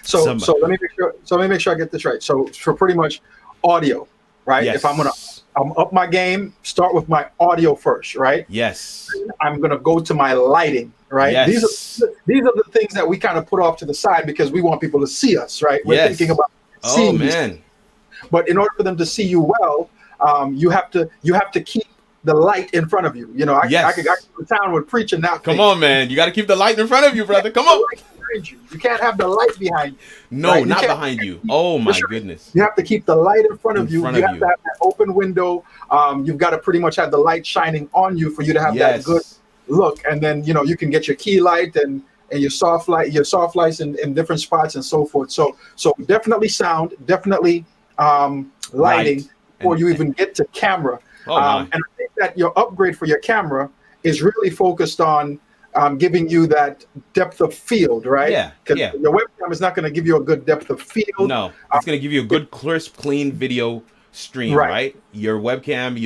So let me make sure. So let me make sure I get this right. So for pretty much audio, right? Yes. If I'm up my game, start with my audio first, right? Yes. I'm gonna go to my lighting, right? Yes. These are the things that we kind of put off to the side because we want people to see us, right? We're thinking about seeing man. But in order for them to see you well, you have to keep the light in front of you. I could go to town with preaching now. Come on, man. You got to keep the light in front of you, brother. Come on. You can't have the light behind you. No, right? Not behind you. Oh my goodness. You have to keep the light in front of you. You have to have that open window. You've got to pretty much have the light shining on you for you to have that good look. And then you can get your key light and your soft lights in different spots and so forth. So definitely sound, definitely lighting before you even get to camera. And I think that your upgrade for your camera is really focused on giving you that depth of field, right? Yeah. Because your webcam is not going to give you a good depth of field. No, it's going to give you a good, crisp, clean video stream, right? Your webcam,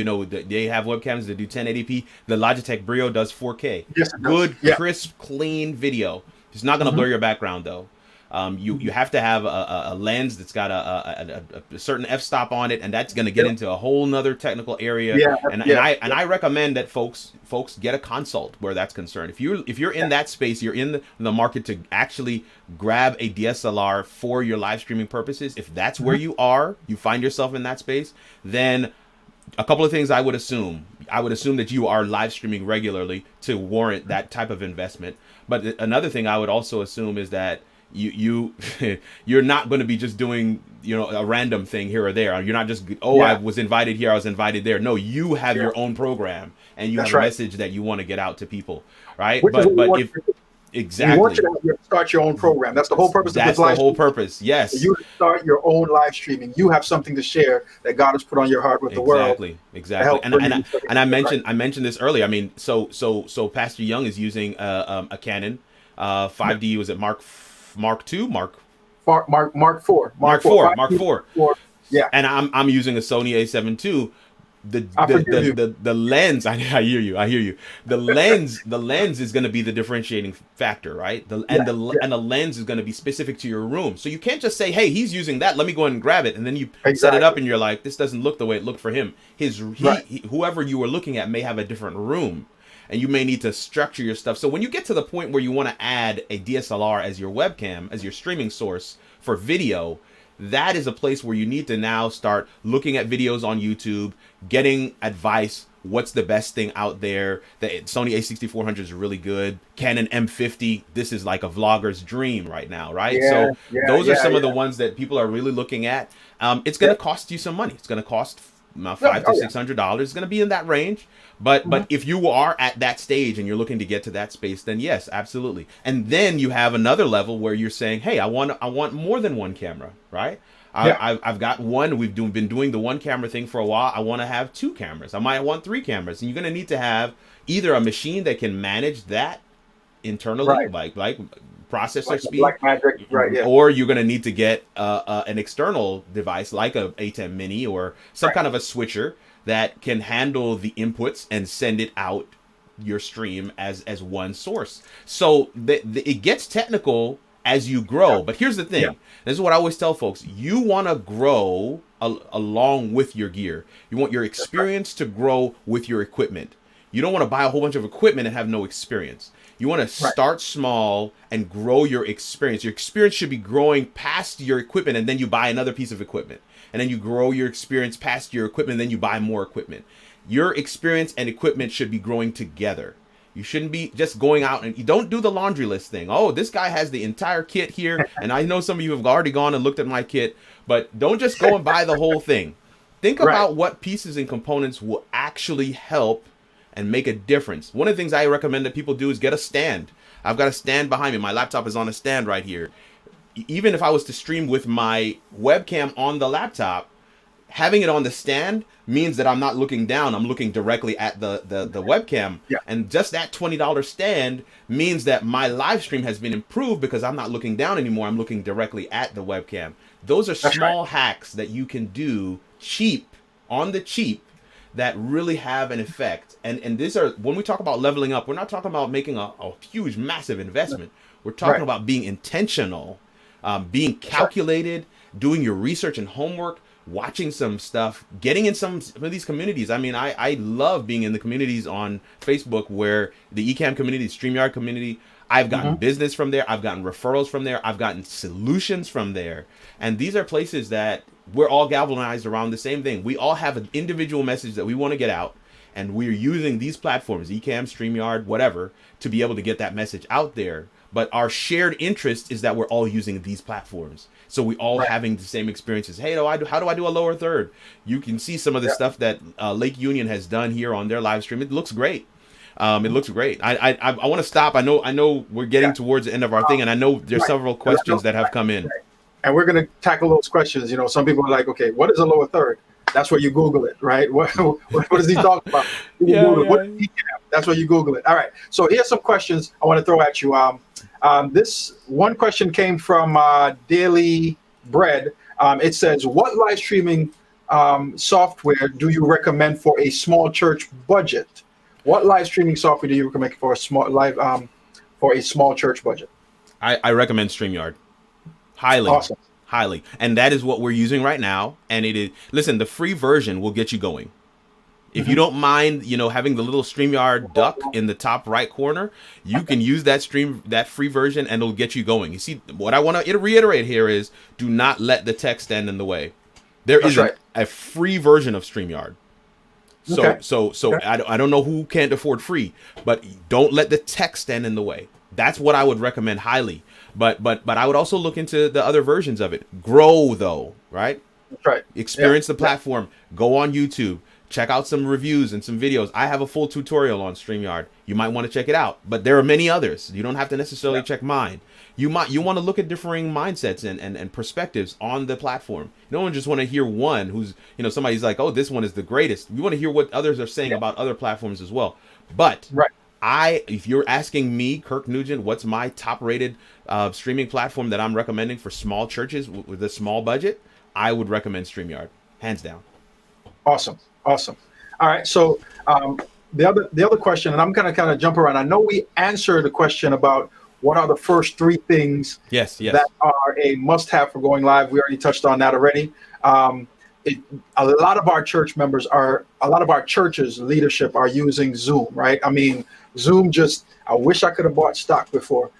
they have webcams that do 1080p. The Logitech Brio does 4K. Yes, it good, does. crisp, clean video. It's not going to blur your background, though. You have to have a lens that's got a certain f-stop on it, and that's going to get into a whole nother technical area. Yeah, And yeah, I recommend that folks get a consult where that's concerned. If you're in that space, you're in the market to actually grab a DSLR for your live streaming purposes. If that's where you are, you find yourself in that space, then a couple of things I would assume. I would assume that you are live streaming regularly to warrant that type of investment. But another thing I would also assume is that you're not going to be just doing a random thing here or there. You're not just I was invited here, I was invited there. No, you have your own program, and you have a message that you want to get out to people, right? Which but if exactly, we want you to start your own program. That's the whole purpose. That's the whole purpose. Yes, you start your own live streaming. You have something to share that God has put on your heart with the world. Exactly. And I mentioned this earlier. I mean, so Pastor Young is using a Canon 5D. Was it Mark II? Mark IV. Yeah. And I'm using a Sony A7 II. The lens, I hear you. The lens is going to be the differentiating factor, right? The lens is going to be specific to your room. So you can't just say, hey, he's using that, let me go ahead and grab it, and then you set it up and you're like, this doesn't look the way it looked for him. Whoever you were looking at may have a different room, and you may need to structure your stuff. So when you get to the point where you want to add a DSLR as your webcam, as your streaming source for video, that is a place where you need to now start looking at videos on YouTube, getting advice. What's the best thing out there? The Sony A6400 is really good. Canon M50, this is like a vlogger's dream right now, right? Those are some of the ones that people are really looking at. It's going to cost you some money. It's going to cost $500 to $600. It's going to be in that range. But if you are at that stage and you're looking to get to that space, then yes, absolutely. And then you have another level where you're saying, hey, I want more than one camera, right? I've got one. We've been doing the one camera thing for a while. I want to have 2 cameras. I might want 3 cameras. And you're going to need to have either a machine that can manage that internally, like processor speed, or you're going to need to get an external device like a A10 Mini or some kind of a switcher that can handle the inputs and send it out your stream as one source. So it gets technical as you grow. But here's the thing. This is what I always tell folks. You want to grow along with your gear. You want your experience to grow with your equipment. You don't want to buy a whole bunch of equipment and have no experience. You want to start small and grow your experience. Your experience should be growing past your equipment, and then you buy another piece of equipment. And then you grow your experience past your equipment, and then you buy more equipment. Your experience and equipment should be growing together. You shouldn't be just going out and you don't do the laundry list thing. Oh, this guy has the entire kit here. And I know some of you have already gone and looked at my kit, but don't just go and buy the whole thing. Think about what pieces and components will actually help and make a difference. One of the things I recommend that people do is get a stand. I've got a stand behind me. My laptop is on a stand right here. Even if I was to stream with my webcam on the laptop, having it on the stand means that I'm not looking down. I'm looking directly at the webcam. And just that $20 stand means that my live stream has been improved because I'm not looking down anymore. I'm looking directly at the webcam. Those are small hacks that you can do on the cheap, that really have an effect. And these are, when we talk about leveling up, we're not talking about making a huge, massive investment. We're talking about being intentional, being calculated, doing your research and homework, watching some stuff, getting in some of these communities. I mean, I love being in the communities on Facebook, where the Ecamm community, the StreamYard community, I've gotten business from there. I've gotten referrals from there. I've gotten solutions from there. And these are places that we're all galvanized around the same thing. We all have an individual message that we want to get out, and we're using these platforms, Ecamm, StreamYard, whatever, to be able to get that message out there. But our shared interest is that we're all using these platforms. So we all having the same experiences. Hey, how do I do a lower third? You can see some of the stuff that Lake Union has done here on their live stream. It looks great. It looks great. I want to stop. I know we're getting towards the end of our thing, and I know there's several questions that have come in. And we're going to tackle those questions. You know, some people are like, okay, what is a lower third? That's where you Google it, right? What is he talking about? That's where you Google it. All right. So here's some questions I want to throw at you. This one question came from Daily Bread. It says, what live streaming software do you recommend for a small church budget? What live streaming software do you recommend for a small church budget? I recommend StreamYard. Highly. Awesome. Highly. And that is what we're using right now. And it is, listen, the free version will get you going. If you don't mind, having the little StreamYard duck in the top right corner, you can use that free version, and it'll get you going. You see, what I want to reiterate here is, do not let the tech stand in the way. There is a free version of StreamYard. So I don't know who can't afford free, but don't let the tech stand in the way. That's what I would recommend highly. But I would also look into the other versions of it. Grow though, right? That's right. Experience the platform. Go on YouTube. Check out some reviews and some videos. I have a full tutorial on StreamYard. You might want to check it out. But there are many others. You don't have to necessarily check mine. You want to look at differing mindsets and perspectives on the platform. You don't just want to hear one who's, somebody's like, oh, this one is the greatest. You want to hear what others are saying about other platforms as well. But if you're asking me, Kirk Nugent, what's my top rated streaming platform that I'm recommending for small churches with a small budget, I would recommend StreamYard, hands down. Awesome. All right. So the other question, and I'm going to kind of jump around. I know we answered the question about what are the first three things that are a must-have for going live. We already touched on that already. A lot of our church members a lot of our churches leadership are using Zoom, right? I mean, Zoom I wish I could have bought stock before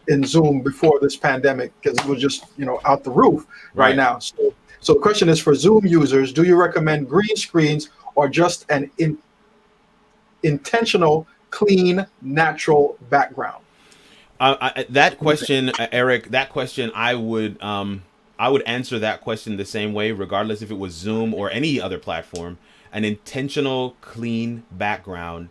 in Zoom before this pandemic, because it was just, out the roof right now. So the question is, for Zoom users, do you recommend green screens or just an intentional, clean, natural background? That question, Eric, I would answer that question the same way, regardless if it was Zoom or any other platform. An intentional, clean background,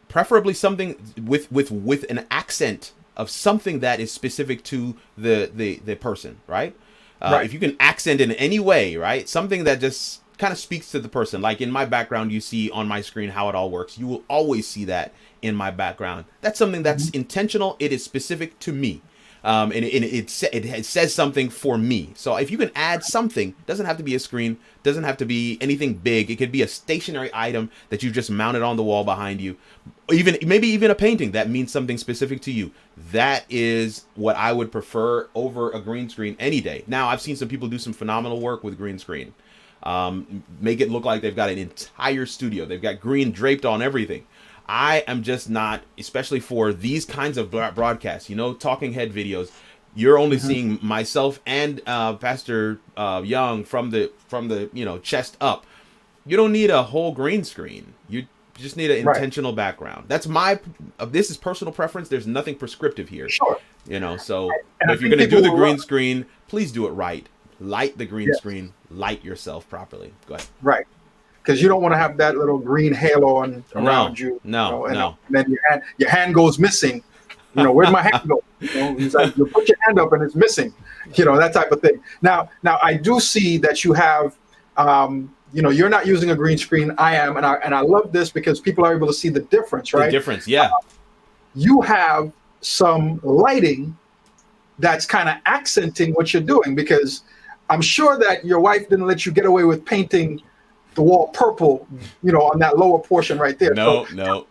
preferably something with an accent of something that is specific to the person, right? If you can accent in any way, right? Something that just kind of speaks to the person. Like in my background, you see on my screen how it all works. You will always see that in my background. That's something that's intentional. It is specific to me. And it says something for me. So if you can add something, doesn't have to be a screen, doesn't have to be anything big. It could be a stationary item that you just mounted on the wall behind you. Maybe even a painting that means something specific to you. That is what I would prefer over a green screen any day. Now, I've seen some people do some phenomenal work with green screen. Make it look like they've got an entire studio. They've got green draped on everything. I am just not, especially for these kinds of broadcasts, talking head videos. You're only seeing myself and Pastor Young from the chest up. You don't need a whole green screen. You just need an intentional background. That's this is personal preference. There's nothing prescriptive here. Sure. So but if you're going to do the green screen, please do it right. Light the green screen. Light yourself properly. Go ahead. Right. Because you don't want to have that little green halo around you. No. And then your hand goes missing. Where's my hand go? It's like you put your hand up and it's missing. That type of thing. Now I do see that you have, you're not using a green screen. I am, and I love this because people are able to see the difference, right? The difference, yeah. You have some lighting that's kind of accenting what you're doing, because I'm sure that your wife didn't let you get away with painting the wall purple, on that lower portion right there. No.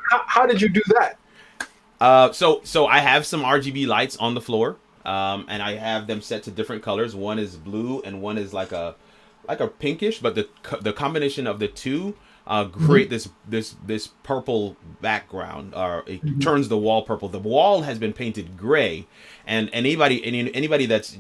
How did you do that? So I have some RGB lights on the floor, and I have them set to different colors. One is blue and one is like a pinkish, but the combination of the two create this purple background. It turns the wall purple. The wall has been painted gray, and anybody that's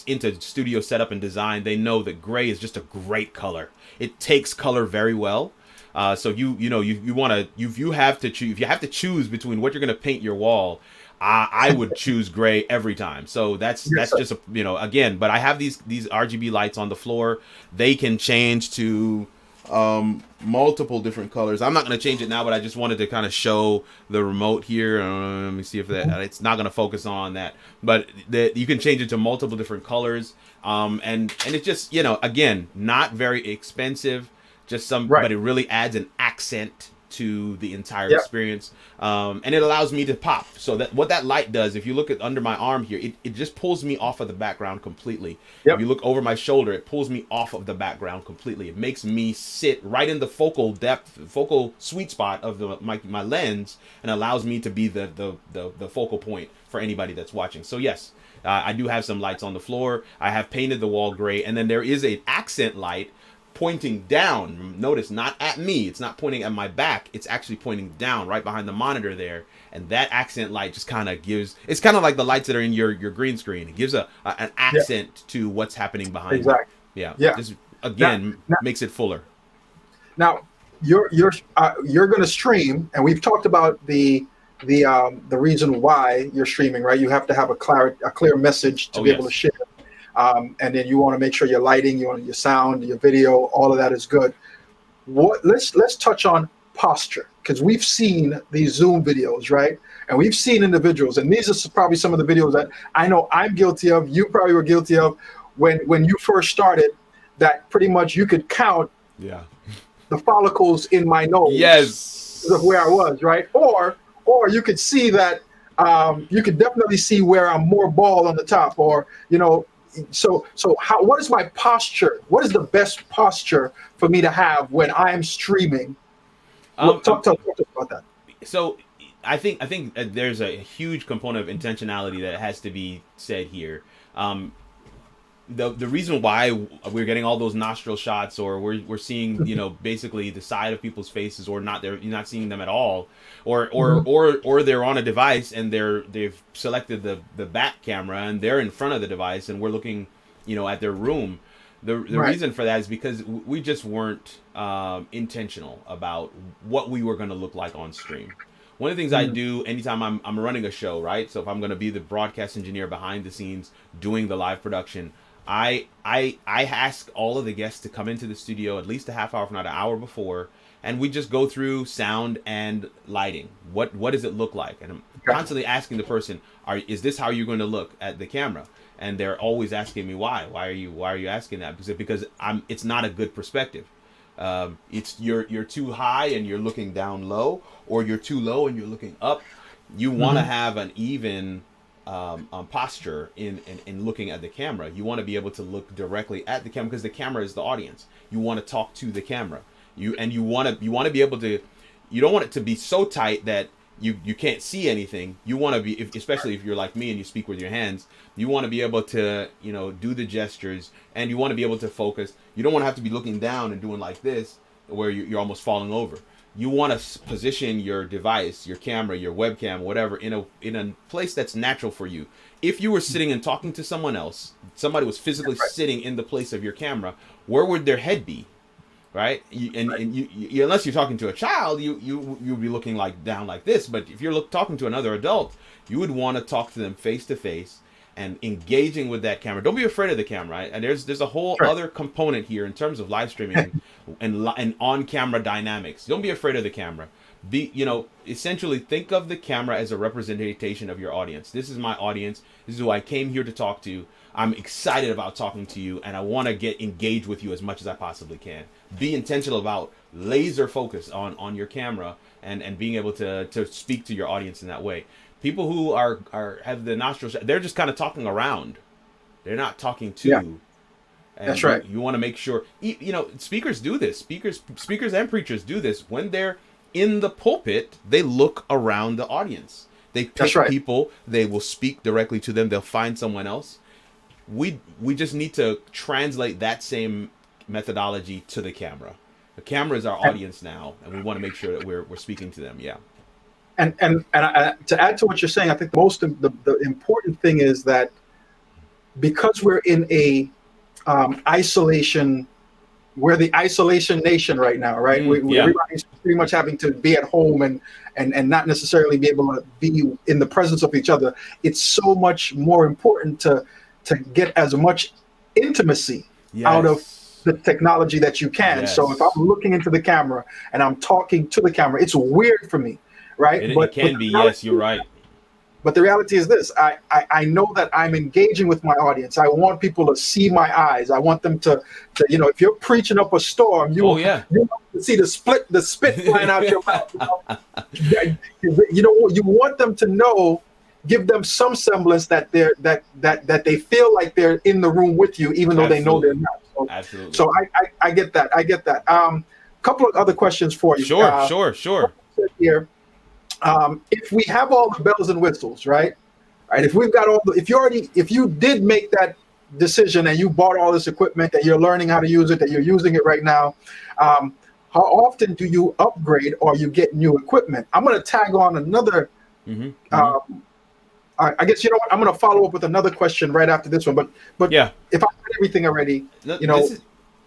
into studio setup and design, they know that gray is just a great color. It takes color very well. So if you have to choose between what you're going to paint your wall, I would choose gray every time. So that's just again. But I have these RGB lights on the floor. They can change to multiple different colors. I'm not going to change it now, but I just wanted to kind of show the remote here. Let me see if it's not going to focus on that. But you can change it to multiple different colors. And it's just again, not very expensive. Just but it really adds an accent to the entire experience, and it allows me to pop. So that what that light does, if you look at under my arm here, it just pulls me off of the background completely. If you look over my shoulder, it pulls me off of the background completely. It makes me sit right in the focal sweet spot of my lens, and allows me to be the focal point for anybody that's watching. So yes, I do have some lights on the floor. I have painted the wall gray, and then there is an accent light pointing down. Notice, not at me. It's not pointing at my back. It's actually pointing down right behind the monitor there. And that accent light just kind of gives, it's kind of like the lights that are in your green screen. It gives an accent to what's happening behind Exactly. you. Yeah. Yeah. Just, again, makes it fuller. Now, you're going to stream, and we've talked about the reason why you're streaming, right? You have to have a clear message to be able to share. And then you want to make sure your lighting, your sound, your video, all of that is good. Let's touch on posture, because we've seen these Zoom videos, right? And we've seen individuals, and these are probably some of the videos that I know I'm guilty of. You probably were guilty of when you first started. That pretty much you could count the follicles in my nose. Yes, of where I was, right? Or you could see that you could definitely see where I'm more bald on the top, or So what is my posture? What is the best posture for me to have when I am streaming? Talk about that. So I think there's a huge component of intentionality that has to be said here. The reason why we're getting all those nostril shots, or we're seeing basically the side of people's faces, or you're not seeing them at all, or they're on a device and they've selected the back camera and they're in front of the device and we're looking at their room. The reason for that is because we just weren't intentional about what we were going to look like on stream. One of the things I do anytime I'm running a show, right? So if I'm going to be the broadcast engineer behind the scenes doing the live production, I ask all of the guests to come into the studio at least a half hour, if not an hour before, and we just go through sound and lighting. What does it look like? And I'm constantly asking the person, is this how you're going to look at the camera? And they're always asking me why. Why are you asking that? Because it's not a good perspective. It's you're too high and you're looking down low, or you're too low and you're looking up. You want to have an even posture in looking at the camera. You want to be able to look directly at the camera, because the camera is the audience. You want to talk to the camera. You want to be able to. You don't want it to be so tight that you can't see anything. You want to be, especially if you're like me and you speak with your hands, you want to be able to do the gestures, and you want to be able to focus. You don't want to have to be looking down and doing like this where you're almost falling over. You want to position your device, your camera, your webcam, whatever, in a place that's natural for you. If you were sitting and talking to someone else, somebody was physically sitting in the place of your camera, where would their head be? Right? You unless you're talking to a child, you'd be looking down like this. But if you're talking to another adult, you would want to talk to them face to face and engaging with that camera. Don't be afraid of the camera. Right? And there's a whole other component here in terms of live streaming and on camera dynamics. Don't be afraid of the camera. Essentially think of the camera as a representation of your audience. This is my audience. This is who I came here to talk to. I'm excited about talking to you, and I want to get engaged with you as much as I possibly can. Be intentional about laser focus on your camera and being able to speak to your audience in that way. People who have the nostrils, they're just kind of talking around. They're not talking to. Yeah. And that's right. You want to make sure, speakers do this. Speakers and preachers do this. When they're in the pulpit, they look around the audience. They pick people. They will speak directly to them. They'll find someone else. We just need to translate that same methodology to the camera. The camera is our audience now, and we want to make sure that we're speaking to them. Yeah. And to add to what you're saying, I think the important thing is that because we're in a isolation, we're the isolation nation right now, right? Everybody's pretty much having to be at home and not necessarily be able to be in the presence of each other. It's so much more important to get as much intimacy out of the technology that you can. Yes. So if I'm looking into the camera and I'm talking to the camera, it's weird for me, right? It can be, yes, you're right. But the reality is this, I know that I'm engaging with my audience. I want people to see my eyes. I want them to if you're preaching up a storm, you want to see the spit flying out your mouth. You want them to know, give them some semblance that they feel like they're in the room with you, even though they know they're not. So, absolutely. So I get that. Couple of other questions for you. Sure. Here, if we have all the bells and whistles, right? right? If we've got if you did make that decision and you bought all this equipment, that you're learning how to use it, that you're using it right now, how often do you upgrade or you get new equipment? I'm going to tag on another. I guess, you know what, I'm going to follow up with another question right after this one. But Yeah. if I said everything already, you know,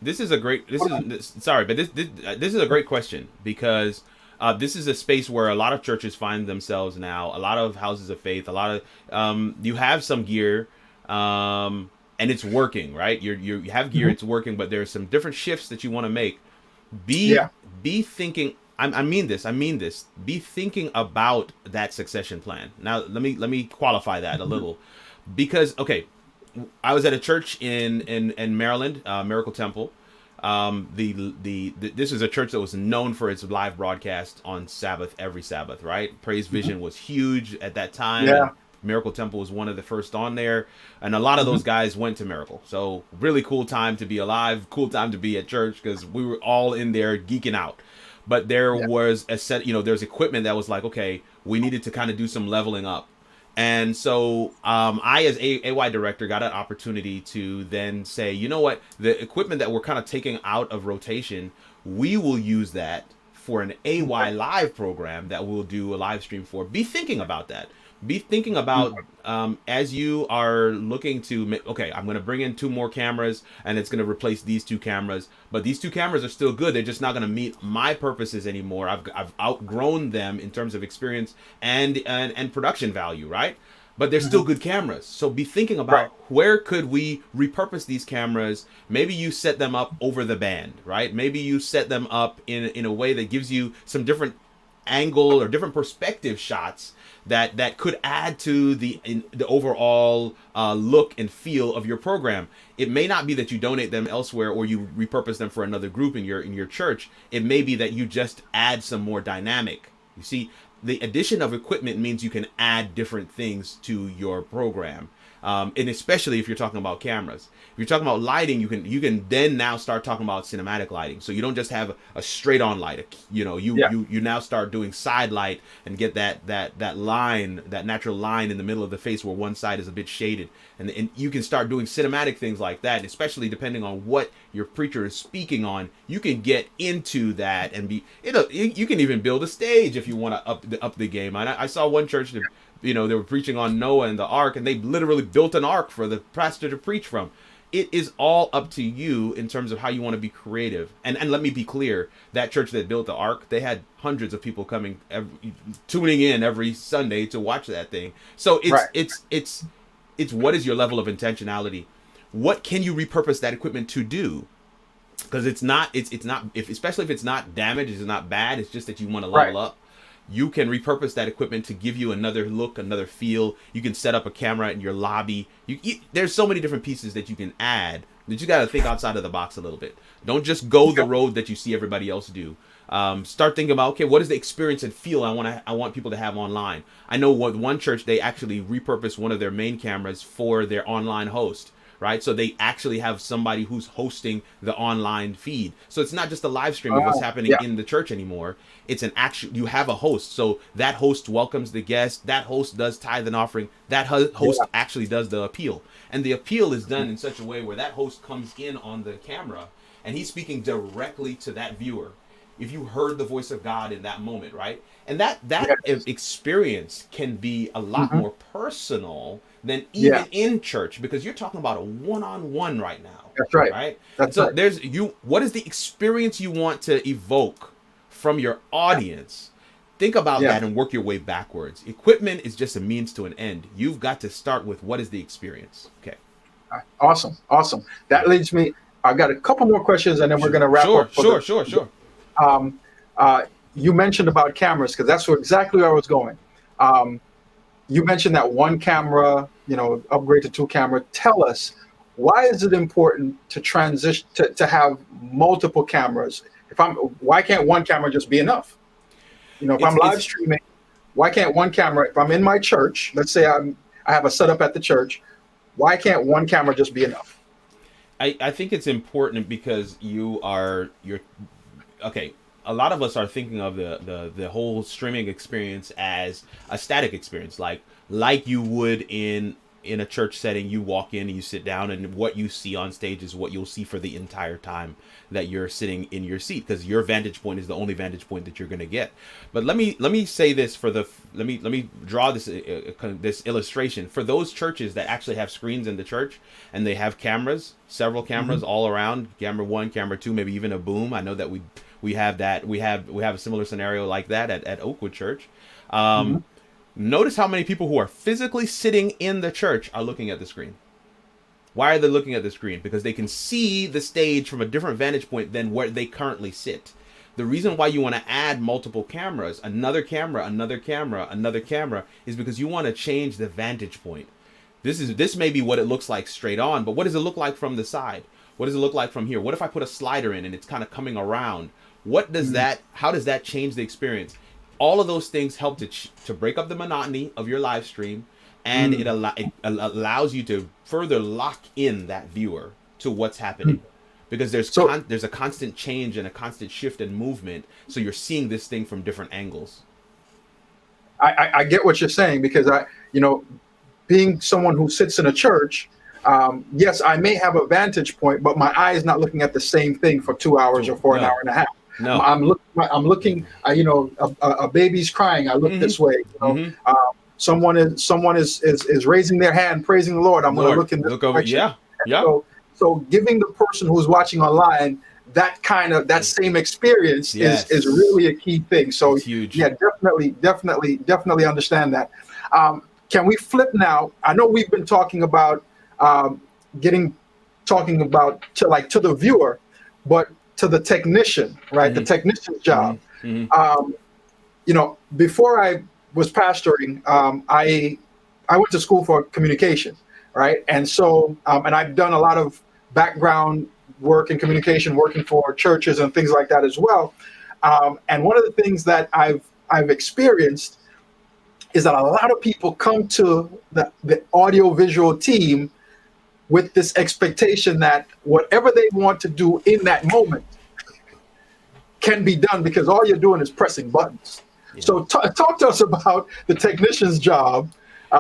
this is a great. Sorry, but this is a great question, because this is a space where a lot of churches find themselves now. A lot of houses of faith. A lot of you have some gear, and it's working, right? You have gear, it's working, but there are some different shifts that you want to make. Be thinking. I mean this. Be thinking about that succession plan. Now, let me qualify that a little, because I was at a church in Maryland, Miracle Temple. This is a church that was known for its live broadcast on Sabbath, every Sabbath, right? Praise Vision was huge at that time. Yeah. Miracle Temple was one of the first on there, and a lot of those guys went to Miracle. So really cool time to be alive, cool time to be at church, because we were all in there geeking out. But there was a set, there's equipment that was like, okay, we needed to kind of do some leveling up. And so I, as AY director, got an opportunity to then say, you know what, the equipment that we're kind of taking out of rotation, we will use that for an AY live program that we'll do a live stream for. Be thinking about that. Be thinking about as you are looking to, okay, I'm going to bring in 2 more cameras and it's going to replace these 2 cameras. But these 2 cameras are still good. They're just not going to meet my purposes anymore. I've outgrown them in terms of experience and production value, right? But they're still good cameras. So be thinking about where could we repurpose these cameras. Maybe you set them up over the band, right? Maybe you set them up in a way that gives you some different angle or different perspective shots that could add to the overall look and feel of your program. It may not be that you donate them elsewhere or you repurpose them for another group in your church. It may be that you just add some more dynamic. You see, the addition of equipment means you can add different things to your program. And especially if you're talking about cameras. If you're talking about lighting, you can then now start talking about cinematic lighting. So you don't just have a straight on light. You now start doing side light and get that line, that natural line in the middle of the face where one side is a bit shaded. And you can start doing cinematic things like that, especially depending on what your preacher is speaking on. You can get into that and you can even build a stage if you want to up the game. I saw one church that, they were preaching on Noah and the ark, and they literally built an ark for the pastor to preach from. It is all up to you in terms of how you want to be creative. And let me be clear, that church that built the ark, they had hundreds of people tuning in every Sunday to watch that thing. So it's what is your level of intentionality? What can you repurpose that equipment to do? Because especially if it's not damaged, it's not bad, it's just that you want to level up. You can repurpose that equipment to give you another look, another feel. You can set up a camera in your lobby. There's so many different pieces that you can add that you got to think outside of the box a little bit. Don't just go the road that you see everybody else do. Start thinking about, okay, what is the experience and feel I want people to have online? I know one church, they actually repurposed one of their main cameras for their online host. Right, so they actually have somebody who's hosting the online feed. So it's not just a live stream of what's happening in the church anymore. It's you have a host. So that host welcomes the guest. That host does tithe and offering. That host actually does the appeal. And the appeal is done in such a way where that host comes in on the camera and he's speaking directly to that viewer. If you heard the voice of God in that moment, right? And that experience can be a lot more personal than even in church, because you're talking about a one-on-one right now. That's right. Right? That's so right. What is the experience you want to evoke from your audience? Think about that and work your way backwards. Equipment is just a means to an end. You've got to start with what is the experience. Okay. Awesome. That leads me. I've got a couple more questions and then we're going to wrap up. Sure. You mentioned about cameras, because that's exactly where I was going. You mentioned that one camera, upgrade to 2 camera. Tell us, why is it important to transition to have multiple cameras? Why can't one camera just be enough? If I'm live streaming, why can't one camera? If I'm in my church, let's say I have a setup at the church, why can't one camera just be enough? I think it's important because you're okay. a lot of us are thinking of the whole streaming experience as a static experience, like you would in a church setting. You walk in and you sit down, and what you see on stage is what you'll see for the entire time that you're sitting in your seat, because your vantage point is the only vantage point that you're going to get. But let me say this for the let me draw this this illustration for those churches that actually have screens in the church, and they have cameras, several cameras all around, camera 1, camera 2, maybe even a boom. I know that we have that. We have a similar scenario like that at Oakwood Church. Notice how many people who are physically sitting in the church are looking at the screen. Why are they looking at the screen? Because they can see the stage from a different vantage point than where they currently sit. The reason why you want to add multiple cameras, another camera, another camera, another camera, is because you want to change the vantage point. This may be what it looks like straight on, but what does it look like from the side? What does it look like from here? What if I put a slider in and it's kind of coming around? What does how does that change the experience? All of those things help to break up the monotony of your live stream, and it allows you to further lock in that viewer to what's happening, because there's a constant change and a constant shift and movement, so you're seeing this thing from different angles. I get what you're saying, because being someone who sits in a church, yes, I may have a vantage point, but my eye is not looking at the same thing for 2 hours or for an hour and a half. No, I'm looking. A baby's crying. I look this way. Someone is raising their hand, praising the Lord. I'm going to look in this direction. Yeah. So giving the person who's watching online that same experience is really a key thing. So it's huge. Yeah, definitely understand that. Can we flip now? I know we've been talking about to the viewer, but to the technician, right? The technician's job. Before I was pastoring, I went to school for communication, right? And so, and I've done a lot of background work in communication, working for churches and things like that as well. And one of the things that I've experienced is that a lot of people come to the audio-visual team with this expectation that whatever they want to do in that moment can be done, because all you're doing is pressing buttons. Yeah. So talk to us about the technician's job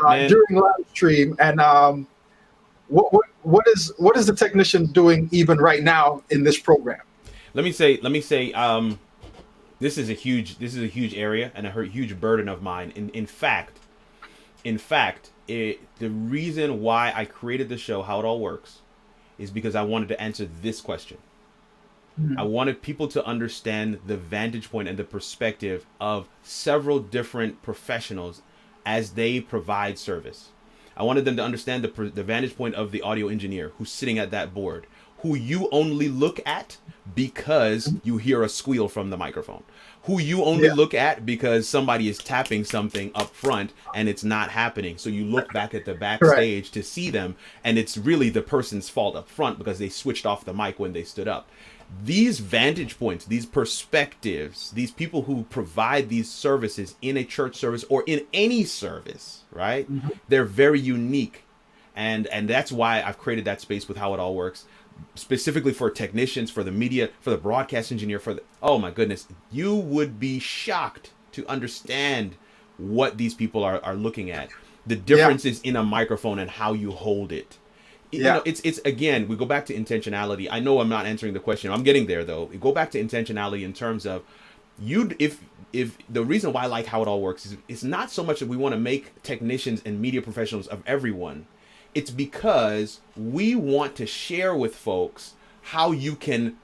during live stream, and what is the technician doing even right now in this program? Let me say, this is a huge area and a huge burden of mine. In fact, the reason why I created the show, How It All Works, is because I wanted to answer this question. I wanted people to understand the vantage point and the perspective of several different professionals as they provide service. I wanted them to understand the vantage point of the audio engineer who's sitting at that board, who you only look at because you hear a squeal from the microphone, who you only look at because somebody is tapping something up front and it's not happening. So you look back at the backstage to see them, and it's really the person's fault up front because they switched off the mic when they stood up. These vantage points, these perspectives, these people who provide these services in a church service or in any service, right? They're very unique. And that's why I've created that space with How It All Works, specifically for technicians, for the media, for the broadcast engineer, oh my goodness, you would be shocked to understand what these people are looking at. The differences in a microphone and how you hold it. It's again, we go back to intentionality. I know I'm not answering the question. I'm getting there though. We go back to intentionality in terms of if the reason why I like How It All Works is it's not so much that we want to make technicians and media professionals of everyone. It's because we want to share with folks how you can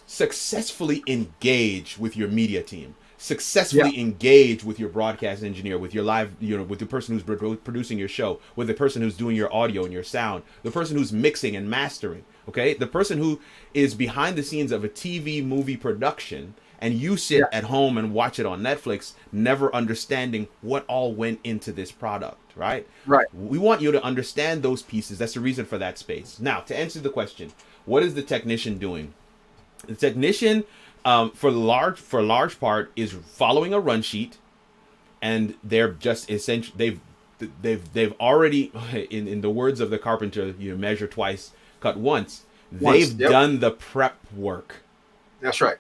successfully engage with your media team, successfully engage with your broadcast engineer, with your live, with the person who's producing your show, with the person who's doing your audio and your sound, the person who's mixing and mastering, okay? The person who is behind the scenes of a TV movie production, and you sit at home and watch it on Netflix, never understanding what all went into this product, right? Right. We want you to understand those pieces. That's the reason for that space. Now, to answer the question, what is the technician doing? The technician, for large part, is following a run sheet, and they're just essentially they've already, in the words of the carpenter, measure twice, cut once. They've done the prep work. That's right.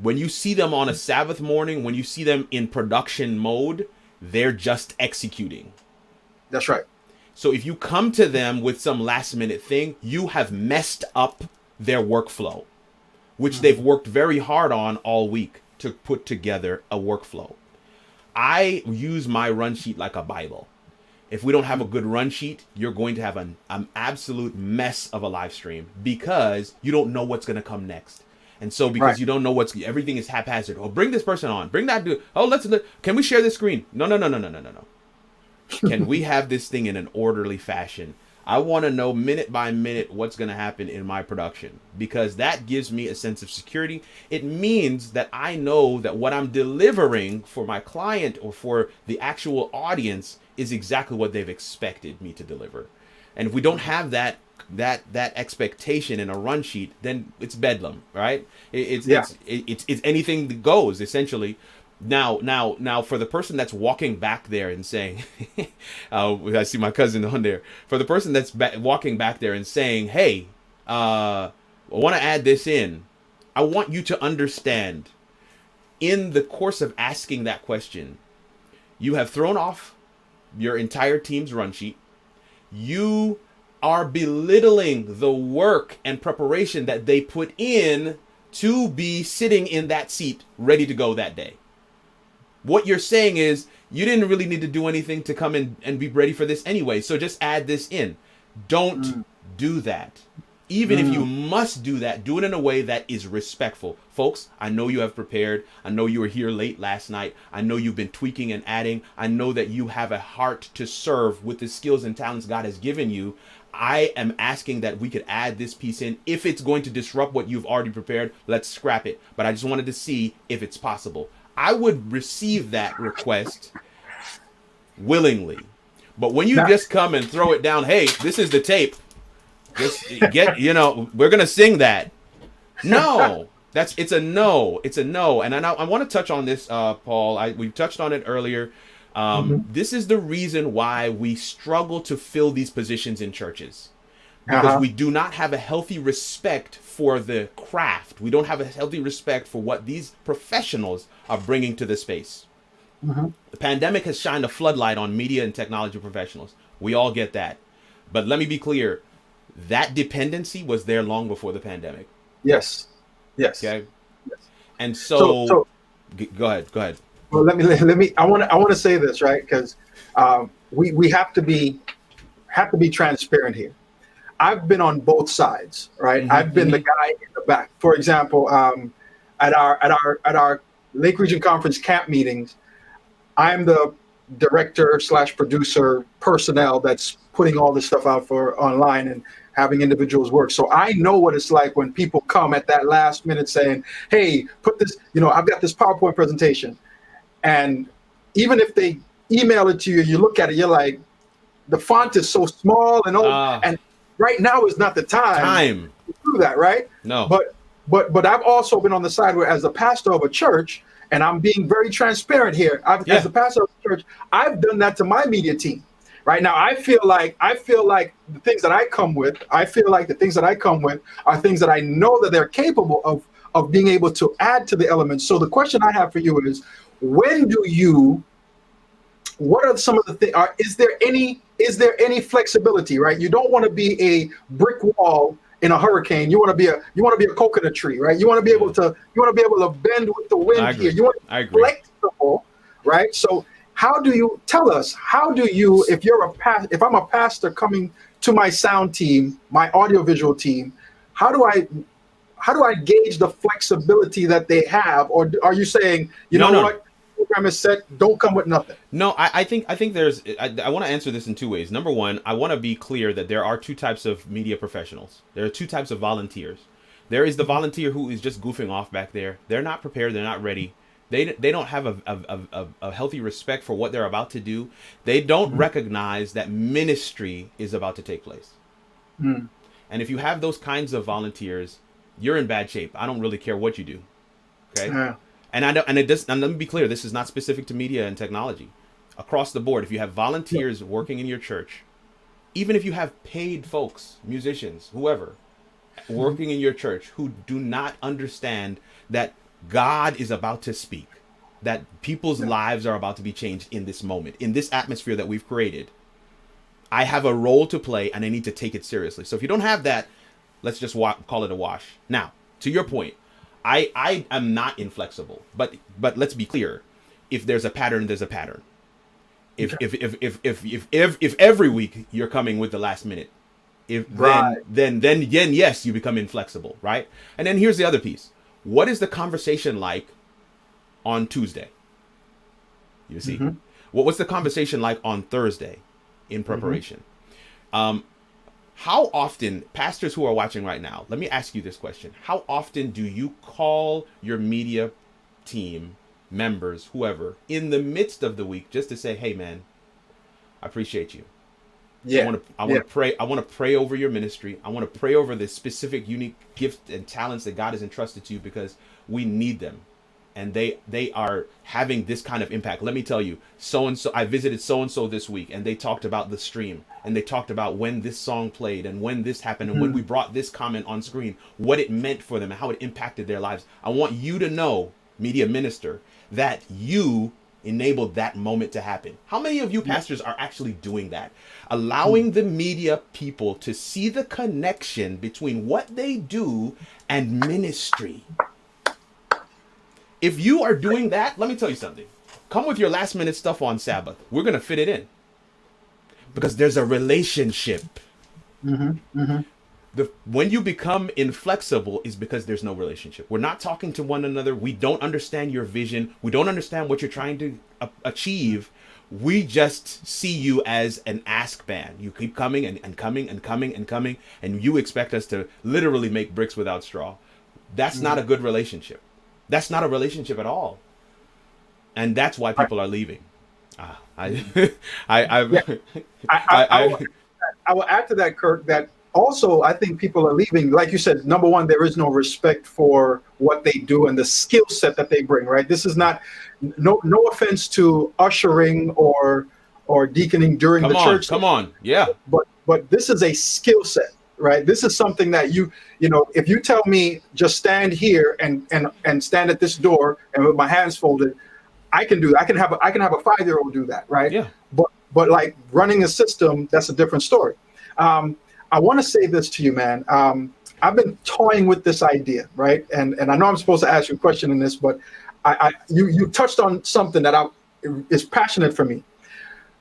When you see them on a Sabbath morning, when you see them in production mode, they're just executing. That's right. So if you come to them with some last minute thing, you have messed up their workflow, which they've worked very hard on all week to put together a workflow. I use my run sheet like a Bible. If we don't have a good run sheet, you're going to have an absolute mess of a live stream because you don't know what's going to come next. And so because you don't know everything is haphazard. Oh, bring this person on. Bring that dude. Oh, can we share this screen? No. Can we have this thing in an orderly fashion? I want to know minute by minute what's going to happen in my production because that gives me a sense of security. It means that I know that what I'm delivering for my client or for the actual audience is exactly what they've expected me to deliver. And if we don't have that expectation in a run sheet, then it's bedlam, right? It's anything that goes essentially. Now, for the person that's walking back there and saying, I see my cousin on there. For the person that's walking back there and saying, hey, I want to add this in. I want you to understand, in the course of asking that question, you have thrown off your entire team's run sheet. You are belittling the work and preparation that they put in to be sitting in that seat ready to go that day. What you're saying is you didn't really need to do anything to come in and be ready for this anyway. So just add this in. Don't do that. Even if you must do that, do it in a way that is respectful. Folks, I know you have prepared. I know you were here late last night. I know you've been tweaking and adding. I know that you have a heart to serve with the skills and talents God has given you. I am asking that we could add this piece in. If it's going to disrupt what you've already prepared, let's scrap it. But I just wanted to see if it's possible. I would receive that request willingly. But when you just come and throw it down, hey, this is the tape. Just get, we're going to sing that. No, it's a no. It's a no. And I want to touch on this, Paul. We touched on it earlier. This is the reason why we struggle to fill these positions in churches. Because we do not have a healthy respect for the craft. We don't have a healthy respect for what these professionals are bringing to the space. The pandemic has shined a floodlight on media and technology professionals. We all get that. But let me be clear. That dependency was there long before the pandemic. Yes. Okay. Yes. And so go ahead. Well, let me. I want to say this, right? Because we have to be transparent here. I've been on both sides, right? I've been the guy in the back. For example, at our Lake Region Conference camp meetings, I'm the director/producer personnel that's putting all this stuff out for online and having individuals work. So I know what it's like when people come at that last minute saying, hey, put this, I've got this PowerPoint presentation. And even if they email it to you, you look at it, you're like, the font is so small and old. And right now is not the time to do that, right? No. But I've also been on the side where, as the pastor of a church, and I'm being very transparent here, as the pastor of a church, I've done that to my media team. Right now, I feel like the things that I come with, are things that I know that they're capable of being able to add to the elements. So the question I have for you is, what are some of the things? Is there any flexibility? Right, you don't want to be a brick wall in a hurricane. You want to be a coconut tree, right? You want to be able to bend with the wind here. You want to be flexible, right? So how do you tell us? If I'm a pastor coming to my sound team, my audiovisual team, how do I gauge the flexibility that they have? Or are you saying, what? Program is set, don't come with nothing? No, I think there's, I want to answer this in two ways. Number one, I want to be clear that there are two types of media professionals. There are two types of volunteers. There is the volunteer who is just goofing off back there. They're not prepared. They're not ready. They don't have a healthy respect for what they're about to do. They don't recognize that ministry is about to take place. And if you have those kinds of volunteers, you're in bad shape. I don't really care what you do. Okay. And let me be clear, this is not specific to media and technology. Across the board, if you have volunteers working in your church, even if you have paid folks, musicians, whoever, working in your church who do not understand that God is about to speak, that people's lives are about to be changed in this moment, in this atmosphere that we've created. I have a role to play, and I need to take it seriously. So if you don't have that, let's just call it a wash. Now, to your point, I am not inflexible, but let's be clear. If there's a pattern, there's a pattern. If every week you're coming with the last minute, then yes, you become inflexible, right? And then here's the other piece. What is the conversation like on Tuesday? You see, what's the conversation like on Thursday in preparation? How often, pastors who are watching right now, let me ask you this question. How often do you call your media team members, whoever, in the midst of the week just to say, hey, man, I appreciate you. Yeah. I want to pray. I want to pray over your ministry. I want to pray over the specific, unique gifts and talents that God has entrusted to you, because we need them. And they are having this kind of impact. Let me tell you, so-and-so, I visited so-and-so this week, and they talked about the stream, and they talked about when this song played, and when this happened, and when we brought this comment on screen, what it meant for them and how it impacted their lives. I want you to know, media minister, that you enabled that moment to happen. How many of you pastors are actually doing that? Allowing the media people to see the connection between what they do and ministry. If you are doing that, let me tell you something. Come with your last minute stuff on Sabbath. We're going to fit it in. Because there's a relationship. When you become inflexible is because there's no relationship. We're not talking to one another. We don't understand your vision. We don't understand what you're trying to achieve. We just see you as an ask band. You keep coming and coming and coming and coming, and you expect us to literally make bricks without straw. That's not a good relationship. That's not a relationship at all. And that's why people are leaving. I will add to that, Kirk, that also I think people are leaving. Like you said, number one, there is no respect for what they do and the skill set that they bring, right? This is not, no offense to ushering or deaconing during the church. Come on. Yeah. But this is a skill set. Right. This is something that you know, if you tell me just stand here and stand at this door and with my hands folded, I can do that. I can have a 5-year-old do that. Right. Yeah. But like running a system, that's a different story. I want to say this to you, man. I've been toying with this idea. Right. And I know I'm supposed to ask you a question in this, but you touched on something that is passionate for me.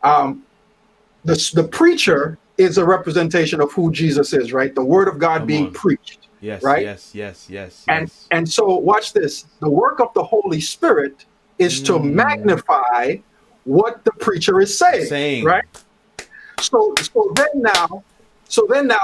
The preacher is a representation of who Jesus is, right? The word of God being preached. Yes, right? Yes. And so watch this. The work of the Holy Spirit is to magnify what the preacher is saying. Right? So then now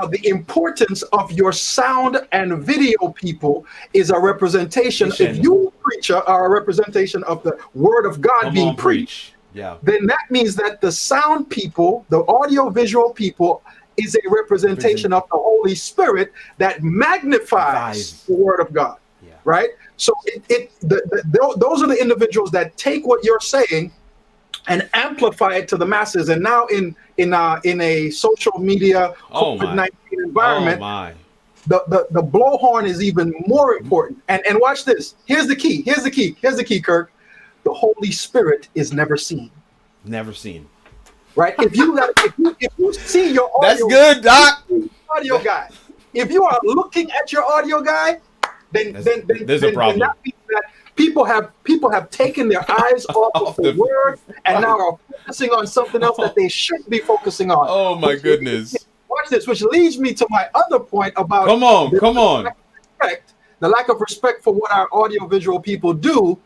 the importance of your sound and video people is a representation. If you, preacher, are a representation of the word of God being preached. Yeah. Then that means that the sound people, the audio visual people, is a representation of the Holy Spirit that magnifies the word of God. Yeah. Right? So those are the individuals that take what you're saying and amplify it to the masses. And now in a social media COVID-19 environment, the blowhorn is even more important. And watch this. Here's the key, Kirk. The Holy Spirit is never seen. Never seen. Right? If you see your audio, that's good, Doc. Audio guy. If you are looking at your audio guy, then there's a problem. That means that people have taken their eyes off of the word and now are focusing on something else that they shouldn't be focusing on. Oh my goodness. Watch this, which leads me to my other point about come on. The lack of respect for what our audiovisual people do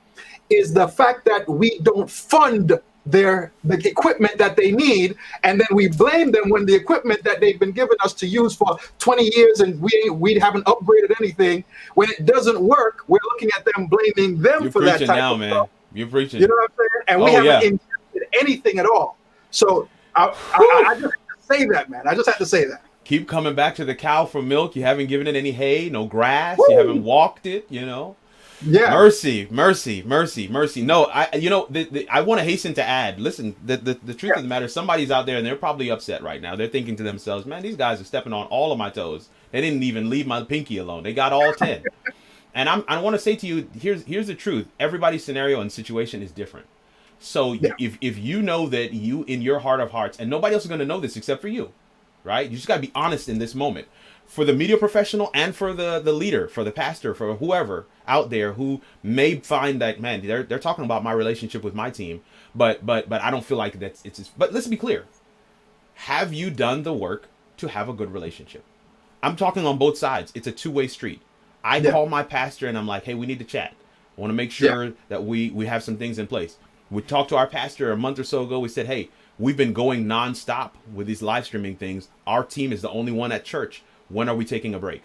is the fact that we don't fund the equipment that they need, and then we blame them when the equipment that they've been giving us to use for 20 years and we haven't upgraded anything. When it doesn't work, we're looking at them, blaming them for that type of stuff. You're preaching. You know what I'm saying? And we haven't invested anything at all. So I just have to say that, man. I just have to say that. Keep coming back to the cow for milk. You haven't given it any hay, no grass. Woo! You haven't walked it, Yeah. Mercy. No, I want to hasten to add, listen, the truth of the matter, somebody's out there and they're probably upset right now. They're thinking to themselves, man, these guys are stepping on all of my toes. They didn't even leave my pinky alone. They got all 10. And I want to say to you, here's the truth. Everybody's scenario and situation is different. So Yeah. if you know that you, in your heart of hearts, and nobody else is going to know this except for you, right? You just got to be honest in this moment. For the media professional and for the leader, for the pastor, for whoever out there who may find that, man, they're talking about my relationship with my team, but I don't feel like that's it's just, but let's be clear. Have you done the work to have a good relationship? I'm talking on both sides. It's a two-way street. I call my pastor and I'm like, hey, we need to chat. I want to make sure that we have some things in place. We talked to our pastor a month or so ago. We said, hey, we've been going nonstop with these live streaming things. Our team is the only one at church. When are we taking a break?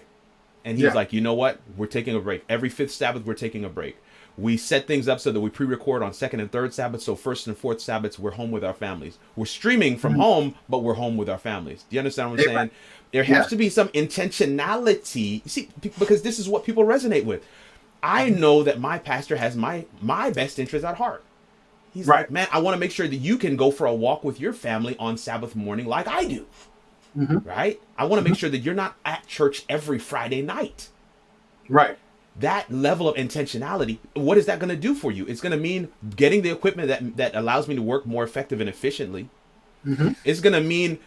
And he's like, you know what? We're taking a break. Every fifth Sabbath, we're taking a break. We set things up so that we pre-record on second and third Sabbath. So first and fourth Sabbaths, we're home with our families. We're streaming from home, but we're home with our families. Do you understand what I'm saying? There has to be some intentionality. You see, because this is what people resonate with. I know that my pastor has my best interest at heart. He's like, man, I want to make sure that you can go for a walk with your family on Sabbath morning like I do. Right? I want to make sure that you're not at church every Friday night. Right. That level of intentionality, what is that going to do for you? It's going to mean getting the equipment that allows me to work more effective and efficiently. It's going to mean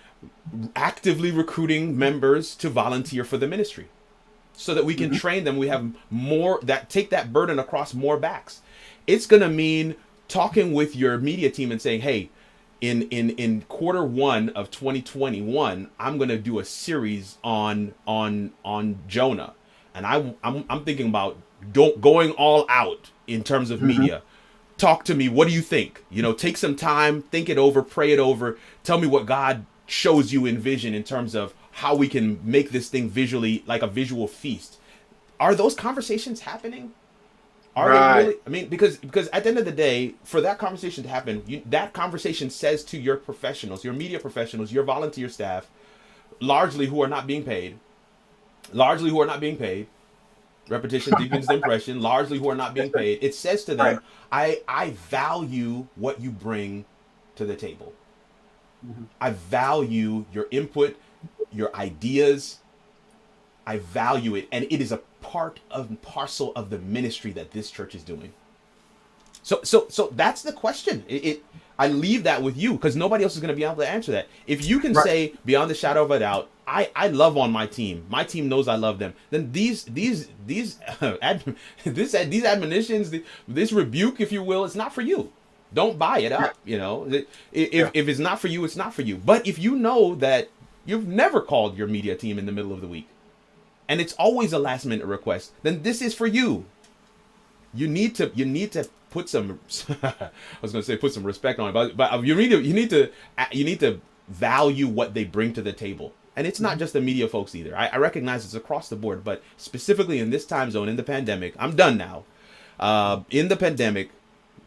actively recruiting members to volunteer for the ministry so that we can train them. We have more that take that burden across more backs. It's going to mean talking with your media team and saying, hey, in quarter one of 2021, I'm going to do a series on Jonah. And I'm thinking about going all out in terms of media. Talk to me. What do you think? You know, take some time, think it over, pray it over. Tell me what God shows you in vision in terms of how we can make this thing visually like a visual feast. Are those conversations happening? Are they really? I mean, because at the end of the day, for that conversation to happen, that conversation says to your professionals, your media professionals, your volunteer staff, largely who are not being paid, repetition deepens the impression, largely who are not being paid, it says to them, I value what you bring to the table. I value your input, your ideas. I value it, and it is a part and parcel of the ministry that this church is doing. So that's the question. I leave that with you because nobody else is going to be able to answer that. If you can say beyond the shadow of a doubt, I love on my team. My team knows I love them. Then these admonitions, this rebuke, if you will, it's not for you. Don't buy it up. You know, if it's not for you, it's not for you. But if you know that you've never called your media team in the middle of the week, and it's always a last minute request, then this is for you. You need to put some I was going to say put some respect on it, but you need to value what they bring to the table. And it's not just the media folks either. I recognize it's across the board, but specifically in this time zone, in the pandemic, I'm done now. In the pandemic,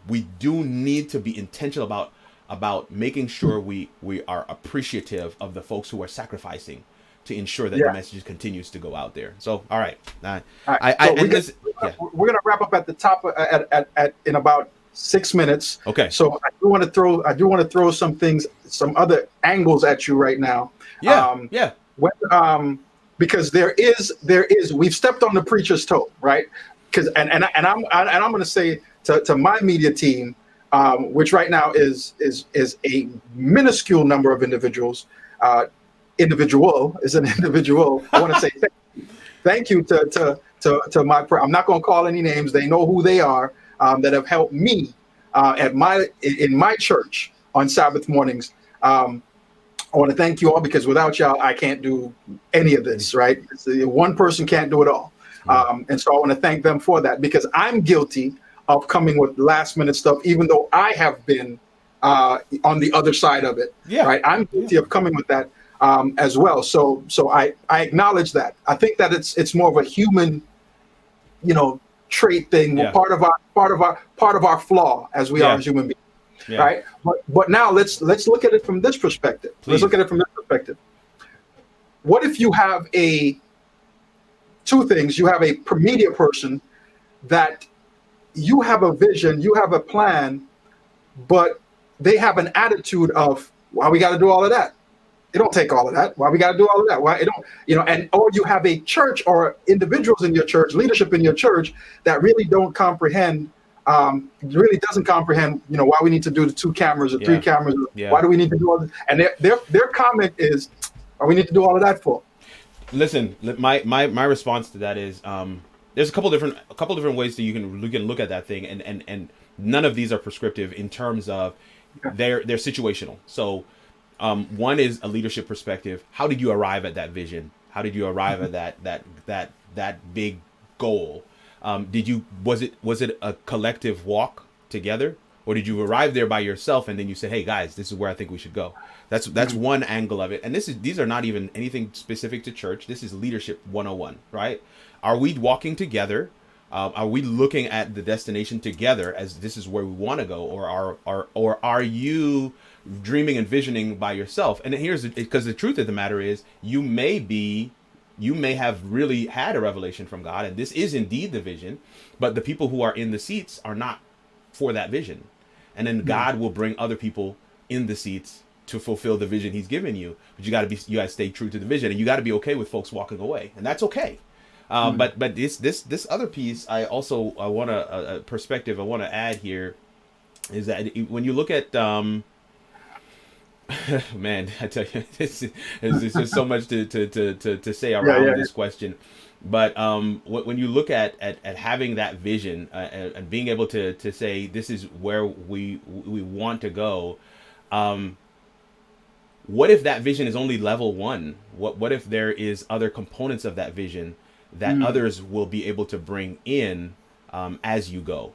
we do need to be intentional about making sure we are appreciative of the folks who are sacrificing to ensure that the message continues to go out there. So, all right. We're going to wrap up at the top at in about 6 minutes. Okay. So I do want to throw some things, some other angles at you right now. Because there is we've stepped on the preacher's toe, right? Because and I'm going to say to my media team, which right now is a minuscule number of individuals. Individual is an individual. I want to say thank you to my. I'm not going to call any names. They know who they are that have helped me in my church on Sabbath mornings. I want to thank you all because without y'all, I can't do any of this. Right? One person can't do it all, and so I want to thank them for that because I'm guilty of coming with last minute stuff, even though I have been on the other side of it. Right? I'm guilty of coming with that. As well, so I acknowledge that. I think that it's more of a human, trait thing. Part of our flaw as we are as human beings, right? But now let's look at it from this perspective. Please. Let's look at it from this perspective. What if you have two things? You have a media person that you have a vision, you have a plan, but they have an attitude of, why we got to do all of that? It don't take all of that. Why we got to do all of that? Why it don't, and or you have a church or individuals in your church, leadership in your church that really don't comprehend, really doesn't comprehend, why we need to do the 2 cameras or 3 cameras. Why do we need to do all this? And their comment is, "Why we need to do all of that for?" Listen, my response to that is, there's a couple different ways that you can look at that thing, and none of these are prescriptive in terms of they're situational. So. One is a leadership perspective. How did you arrive at that vision? How did you arrive at that big goal? Was it a collective walk together, or did you arrive there by yourself and then you said, "Hey guys, this is where I think we should go"? That's one angle of it. And these are not even anything specific to church. This is leadership 101, right? Are we walking together? Are we looking at the destination together as this is where we want to go, or are you dreaming and visioning by yourself? And here's because the truth of the matter is, you may have really had a revelation from God, and this is indeed the vision, but the people who are in the seats are not for that vision, and then God will bring other people in the seats to fulfill the vision He's given you. But you got to stay true to the vision, and you got to be okay with folks walking away, and that's okay. But this other piece, I want a perspective I want to add here is that when you look at man, I tell you, there's just so much to say around this question. But when you look at having that vision and being able to say this is where we want to go, what if that vision is only level 1? What if there is other components of that vision that others will be able to bring in as you go?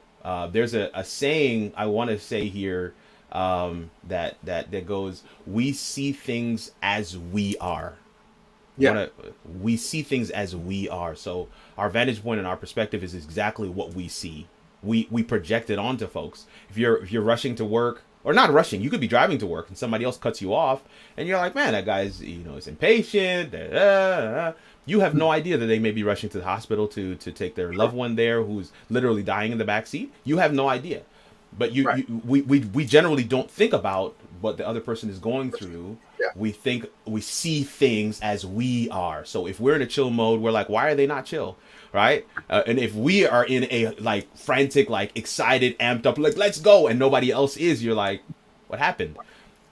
There's a saying I want to say here that goes, we see things as we are. We see things as we are. So our vantage point and our perspective is exactly what we see. We project it onto folks. If you're rushing to work, or not rushing, you could be driving to work and somebody else cuts you off and you're like, man, that guy's is impatient. You have no idea that they may be rushing to the hospital to take their loved one there who's literally dying in the back seat. You have no idea. But we generally don't think about what the other person is going through. We see things as we are. So if we're in a chill mode, we're like, why are they not chill? Right? And if we are in a frantic, excited, amped up, let's go, and nobody else is, you're like, what happened?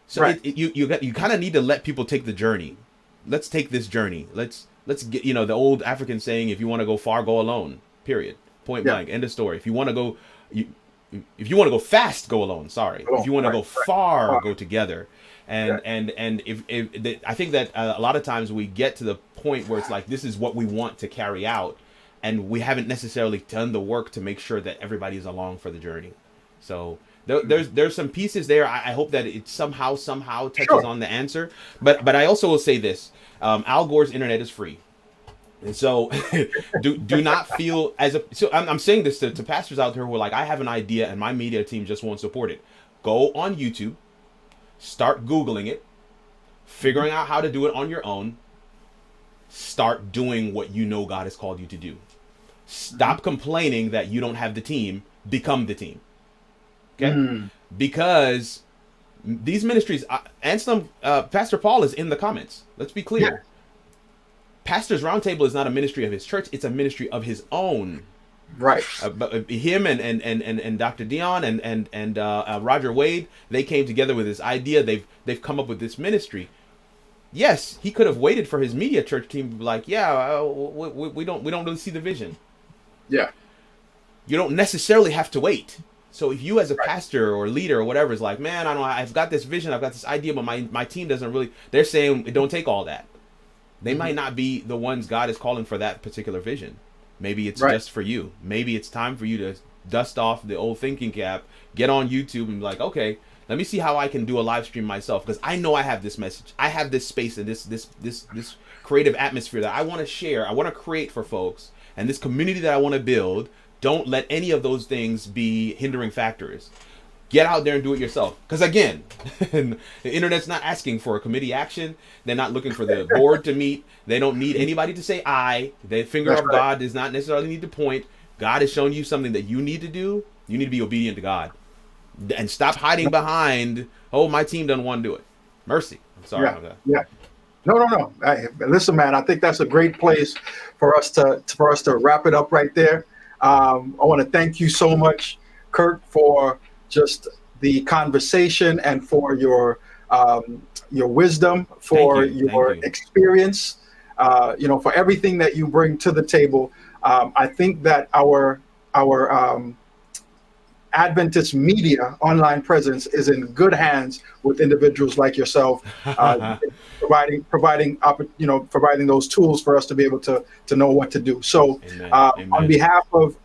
So you kind of need to let people take the journey. Let's take this journey. Let's get, the old African saying, if you want to go far, go alone. Period. Point blank. End of story. If you want to go, if you want to go fast, go alone. Sorry. If you want to go far, go together. And if I think that a lot of times we get to the point where it's like, this is what we want to carry out, and we haven't necessarily done the work to make sure that everybody's along for the journey. So there's some pieces there. I hope that it somehow touches on the answer. But I also will say this: Al Gore's internet is free. And so do not feel so I'm saying this to pastors out there who are like, I have an idea and my media team just won't support it. Go on YouTube, start Googling it, figuring out how to do it on your own. Start doing what God has called you to do. Stop complaining that you don't have the team. Become the team. Okay? Because these ministries, Pastor Paul is in the comments. Let's be clear. Yeah. Pastor's Roundtable is not a ministry of his church. It's a ministry of his own. Right. Him and Dr. Dion and Roger Wade, they came together with this idea. They've come up with this ministry. Yes, he could have waited for his media church team to be like, we don't really see the vision. Yeah. You don't necessarily have to wait. So if you as a pastor or leader or whatever is like, man, I've got this vision, I've got this idea, but my team doesn't really, they're saying it don't take all that. They might not be the ones God is calling for that particular vision. Maybe it's just for you. Maybe it's time for you to dust off the old thinking cap, get on YouTube and be like, okay, let me see how I can do a live stream myself, because I know I have this message. I have this space and this creative atmosphere that I want to share. I want to create for folks, and this community that I want to build. Don't let any of those things be hindering factors. Get out there and do it yourself. Because again, the internet's not asking for a committee action. They're not looking for the board to meet. They don't need anybody to say I. The finger of God does not necessarily need to point. God has shown you something that you need to do. You need to be obedient to God. And stop hiding behind, oh, my team doesn't want to do it. Mercy. I'm sorry about that. Yeah. No. Hey, listen, man, I think that's a great place for us to wrap it up right there. I want to thank you so much, Kirk, for just the conversation and for your wisdom, for Thank your you. experience, for everything that you bring to the table. I think that our Adventist media online presence is in good hands with individuals like yourself, uh, providing those tools for us to be able to know what to do. So, Amen. on Amen. behalf of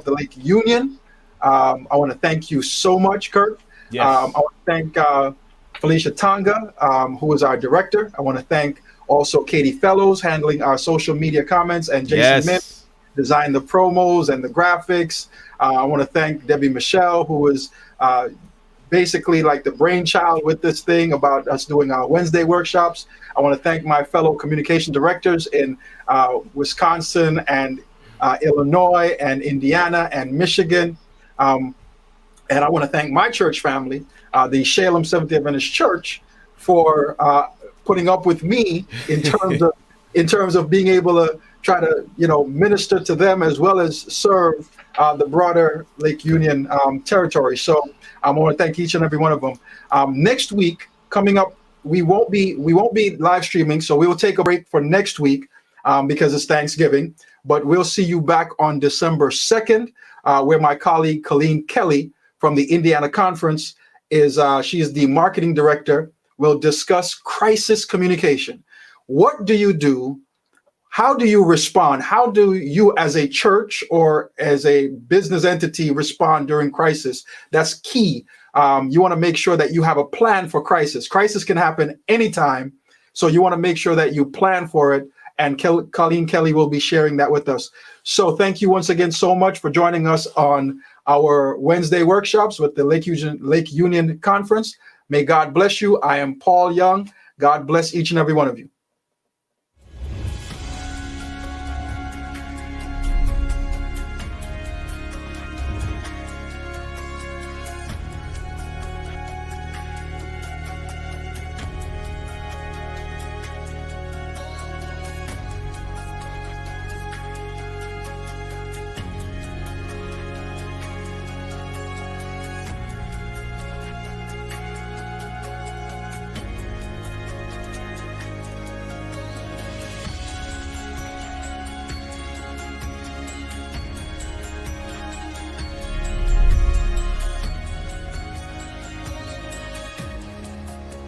the Lake Union, I want to thank you so much, Kurt. I Yes. want to thank Felicia Tonga, who is our director. I want to thank also Katie Fellows handling our social media comments, and Jason Mims Yes. design the promos and the graphics. I want to thank Debbie Michelle, who is basically like the brainchild with this thing about us doing our Wednesday workshops. I want to thank my fellow communication directors in Wisconsin and Illinois and Indiana and Michigan. Um, and I want to thank my church family, the Shalem Seventh-day Adventist Church, for putting up with me in terms of being able to try to minister to them as well as serve the broader Lake Union territory. So I want to thank each and every one of them. Next week coming up, we won't be live streaming, so we will take a break for next week because it's Thanksgiving. But we'll see you back on December 2nd, where my colleague Colleen Kelly from the Indiana Conference she is the marketing director. We'll discuss crisis communication. What do you do? How do you respond? How do you as a church or as a business entity respond during crisis? That's key. You want to make sure that you have a plan for crisis. Crisis can happen anytime. So you want to make sure that you plan for it. And Colleen Kelly will be sharing that with us. So thank you once again so much for joining us on our Wednesday workshops with the Lake Union Conference. May God bless you. I am Paul Young. God bless each and every one of you.